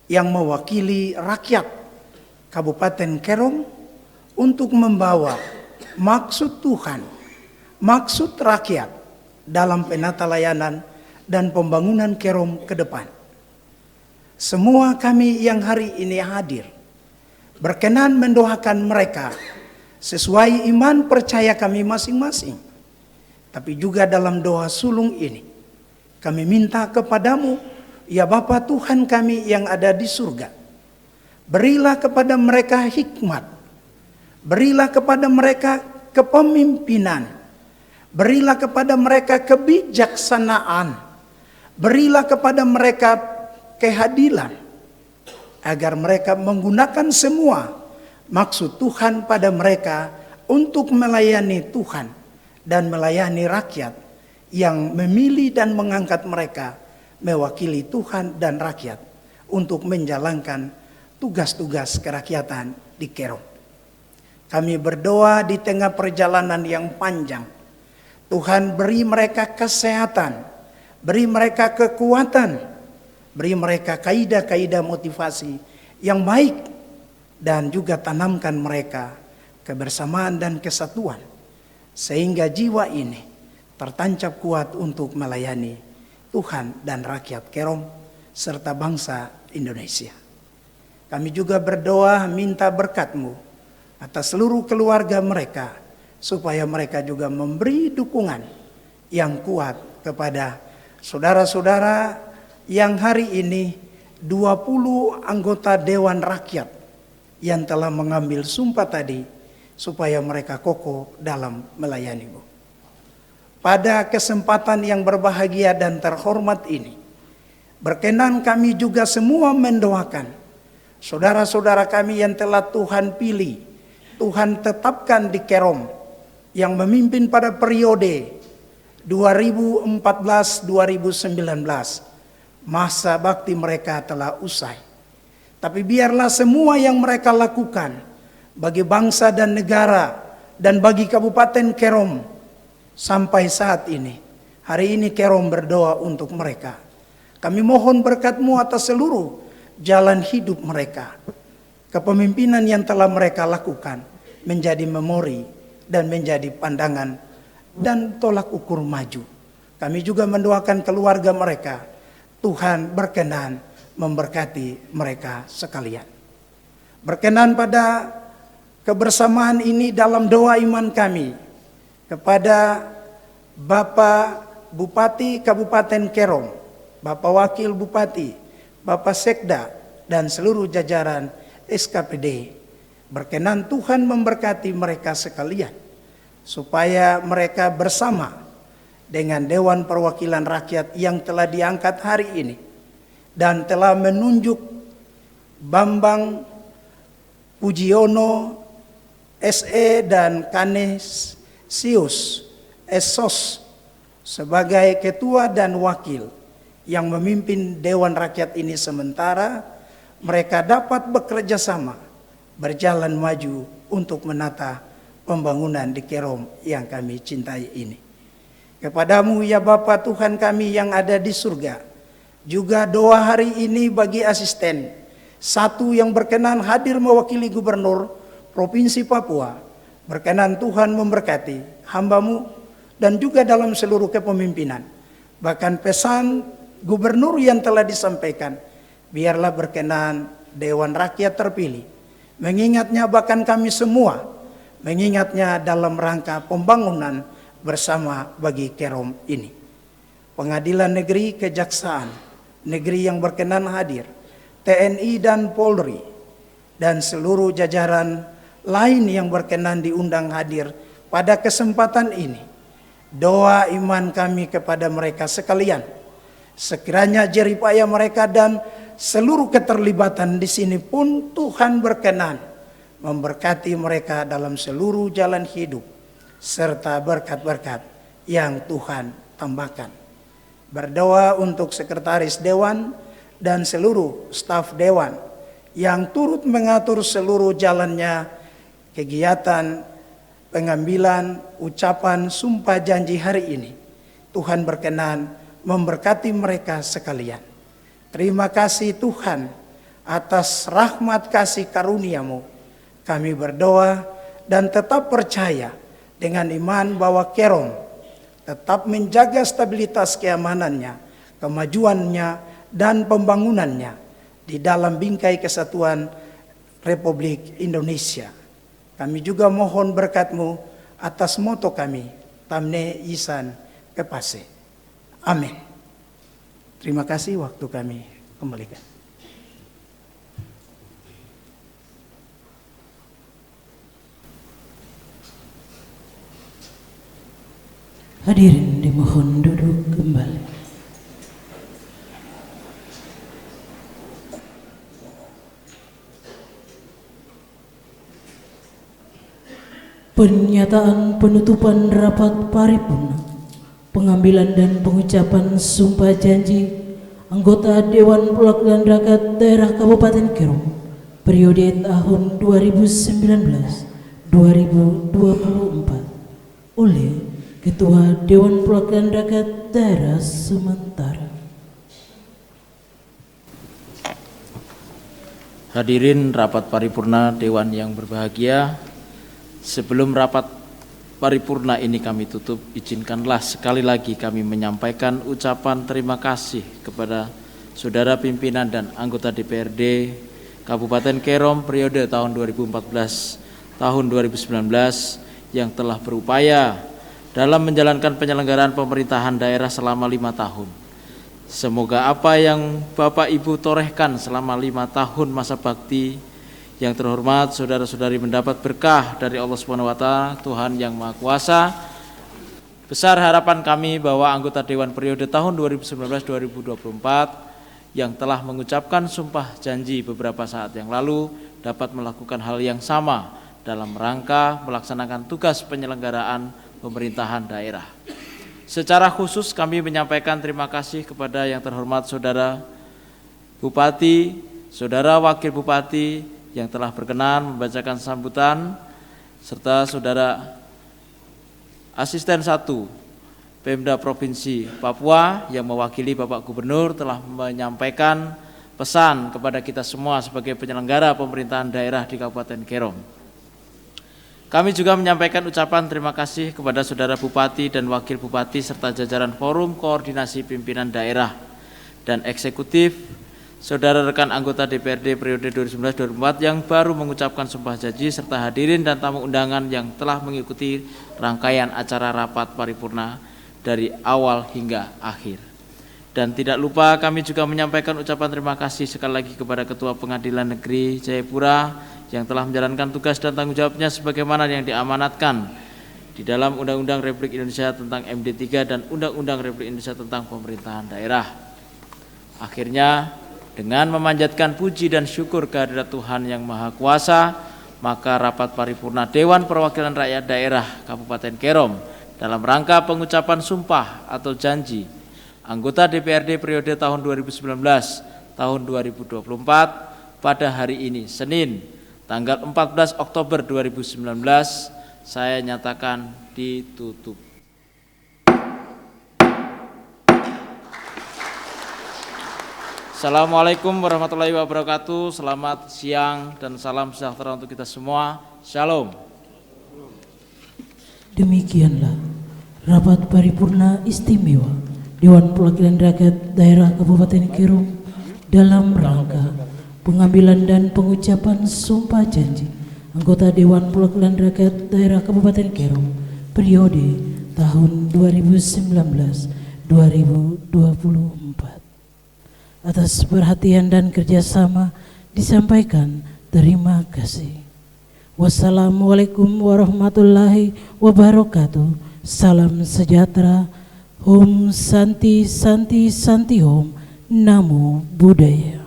yang mewakili rakyat Kabupaten Kerom, untuk membawa maksud Tuhan, maksud rakyat dalam penata layanan dan pembangunan Kerom ke depan. Semua kami yang hari ini hadir berkenan mendoakan mereka sesuai iman percaya kami masing-masing. Tapi juga dalam doa sulung ini kami minta kepadamu, ya Bapa Tuhan kami yang ada di surga, berilah kepada mereka hikmat, berilah kepada mereka kepemimpinan, berilah kepada mereka kebijaksanaan, berilah kepada mereka keadilan, agar mereka menggunakan semua maksud Tuhan pada mereka untuk melayani Tuhan dan melayani rakyat yang memilih dan mengangkat mereka mewakili Tuhan dan rakyat untuk menjalankan tugas-tugas kerakyatan di Kerom. Kami berdoa di tengah perjalanan yang panjang, Tuhan beri mereka kesehatan, beri mereka kekuatan, beri mereka kaidah-kaidah motivasi yang baik, dan juga tanamkan mereka kebersamaan dan kesatuan, sehingga jiwa ini tertancap kuat untuk melayani Tuhan dan rakyat Kerom serta bangsa Indonesia. Kami juga berdoa minta berkat-Mu atas seluruh keluarga mereka, supaya mereka juga memberi dukungan yang kuat kepada saudara-saudara yang hari ini 20 anggota Dewan Rakyat yang telah mengambil sumpah tadi, supaya mereka kokoh dalam melayani-Mu. Pada kesempatan yang berbahagia dan terhormat ini, berkenan kami juga semua mendoakan saudara-saudara kami yang telah Tuhan pilih, Tuhan tetapkan di Kerom, yang memimpin pada periode 2014-2019. Masa bakti mereka telah usai. Tapi biarlah semua yang mereka lakukan bagi bangsa dan negara dan bagi Kabupaten Kerom sampai saat ini. Hari ini Kerom berdoa untuk mereka. Kami mohon berkat-Mu atas seluruh jalan hidup mereka. Kepemimpinan yang telah mereka lakukan menjadi memori dan menjadi pandangan dan tolak ukur maju. Kami juga mendoakan keluarga mereka. Tuhan berkenan memberkati mereka sekalian. Berkenan pada kebersamaan ini dalam doa iman kami kepada Bapak Bupati Kabupaten Kerom, Bapak Wakil Bupati, Bapak Sekda, dan seluruh jajaran SKPD. Berkenan Tuhan memberkati mereka sekalian, supaya mereka bersama dengan Dewan Perwakilan Rakyat yang telah diangkat hari ini dan telah menunjuk Bambang Pujiono SE dan Kanesius Esos sebagai ketua dan wakil yang memimpin Dewan Rakyat ini sementara. Mereka dapat bekerja sama, berjalan maju untuk menata pembangunan di Kerom yang kami cintai ini. Kepadamu ya Bapa Tuhan kami yang ada di surga. Juga doa hari ini bagi asisten, satu yang berkenan hadir mewakili Gubernur Provinsi Papua. Berkenan Tuhan memberkati hamba-Mu dan juga dalam seluruh kepemimpinan. Bahkan pesan Gubernur yang telah disampaikan, biarlah berkenan Dewan Rakyat terpilih. Mengingatnya bahkan kami semua, mengingatnya dalam rangka pembangunan bersama bagi Kerom ini. Pengadilan Negeri Kejaksaan Negeri yang berkenan hadir, TNI dan Polri, dan seluruh jajaran lain yang berkenan diundang hadir pada kesempatan ini. Doa iman kami kepada mereka sekalian. Sekiranya jeripaya mereka dan seluruh keterlibatan di sini pun Tuhan berkenan memberkati mereka dalam seluruh jalan hidup, serta berkat-berkat yang Tuhan tambahkan. Berdoa untuk Sekretaris Dewan dan seluruh staf Dewan yang turut mengatur seluruh jalannya kegiatan pengambilan ucapan sumpah janji hari ini. Tuhan berkenan memberkati mereka sekalian. Terima kasih Tuhan atas rahmat kasih karunia-Mu. Kami berdoa dan tetap percaya dengan iman bahwa Kerom tetap menjaga stabilitas keamanannya, kemajuannya, dan pembangunannya di dalam bingkai kesatuan Republik Indonesia. Kami juga mohon berkat-Mu atas moto kami, Tamne Isan Kepase. Amin. Terima kasih, waktu kami kembalikan. Hadirin dimohon duduk kembali. Pernyataan penutupan rapat paripurna, pengambilan dan pengucapan sumpah janji anggota Dewan Perwakilan Rakyat Daerah Kabupaten Kerom periode tahun 2019-2024 oleh Ketua Dewan Perwakilan Rakyat Daerah sementara. Hadirin rapat paripurna Dewan yang berbahagia, sebelum rapat paripurna ini kami tutup, izinkanlah sekali lagi kami menyampaikan ucapan terima kasih kepada saudara pimpinan dan anggota DPRD Kabupaten Kerom periode tahun 2014 tahun 2019 yang telah berupaya dalam menjalankan penyelenggaraan pemerintahan daerah selama 5 tahun. Semoga apa yang Bapak Ibu torehkan selama 5 tahun masa bakti yang terhormat saudara-saudari mendapat berkah dari Allah Subhanahu wa taala, Tuhan yang Maha Kuasa. Besar harapan kami bahwa anggota Dewan periode tahun 2019-2024 yang telah mengucapkan sumpah janji beberapa saat yang lalu dapat melakukan hal yang sama dalam rangka melaksanakan tugas penyelenggaraan pemerintahan daerah. Secara khusus kami menyampaikan terima kasih kepada yang terhormat Saudara Bupati, Saudara Wakil Bupati yang telah berkenan membacakan sambutan, serta Saudara Asisten 1 Pemda Provinsi Papua yang mewakili Bapak Gubernur telah menyampaikan pesan kepada kita semua sebagai penyelenggara pemerintahan daerah di Kabupaten Kerom. Kami juga menyampaikan ucapan terima kasih kepada Saudara Bupati dan Wakil Bupati serta jajaran Forum Koordinasi Pimpinan Daerah dan Eksekutif, Saudara rekan anggota DPRD periode 2019-2024 yang baru mengucapkan sumpah janji serta hadirin dan tamu undangan yang telah mengikuti rangkaian acara rapat paripurna dari awal hingga akhir. Dan tidak lupa kami juga menyampaikan ucapan terima kasih sekali lagi kepada Ketua Pengadilan Negeri Jayapura yang telah menjalankan tugas dan tanggung jawabnya sebagaimana yang diamanatkan di dalam Undang-Undang Republik Indonesia tentang MD3 dan Undang-Undang Republik Indonesia tentang Pemerintahan Daerah. Akhirnya, dengan memanjatkan puji dan syukur kehadirat Tuhan yang Maha Kuasa, maka rapat paripurna Dewan Perwakilan Rakyat Daerah Kabupaten Kerom dalam rangka pengucapan sumpah atau janji anggota DPRD periode tahun 2019 tahun 2024 pada hari ini, Senin, tanggal 14 Oktober 2019, saya nyatakan ditutup. Assalamualaikum warahmatullahi wabarakatuh. Selamat siang dan salam sejahtera untuk kita semua. Shalom. Demikianlah rapat paripurna istimewa Dewan Perwakilan Rakyat Daerah Kabupaten Kerom dalam rangka pengambilan dan pengucapan sumpah janji anggota Dewan Perwakilan Rakyat Daerah Kabupaten Kerom periode tahun 2019-2024. Atas perhatian dan kerjasama disampaikan terima kasih. Wassalamualaikum warahmatullahi wabarakatuh. Salam sejahtera. Om Santi Santi Santi Om. Namo Buddhaya.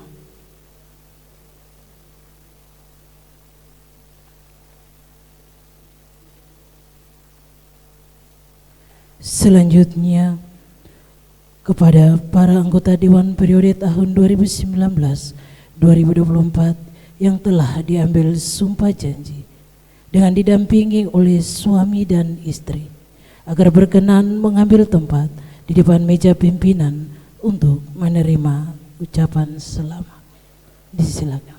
Selanjutnya kepada para anggota Dewan periode tahun 2019-2024 yang telah diambil sumpah janji dengan didampingi oleh suami dan istri agar berkenan mengambil tempat di depan meja pimpinan untuk menerima ucapan selamat. Disilakan.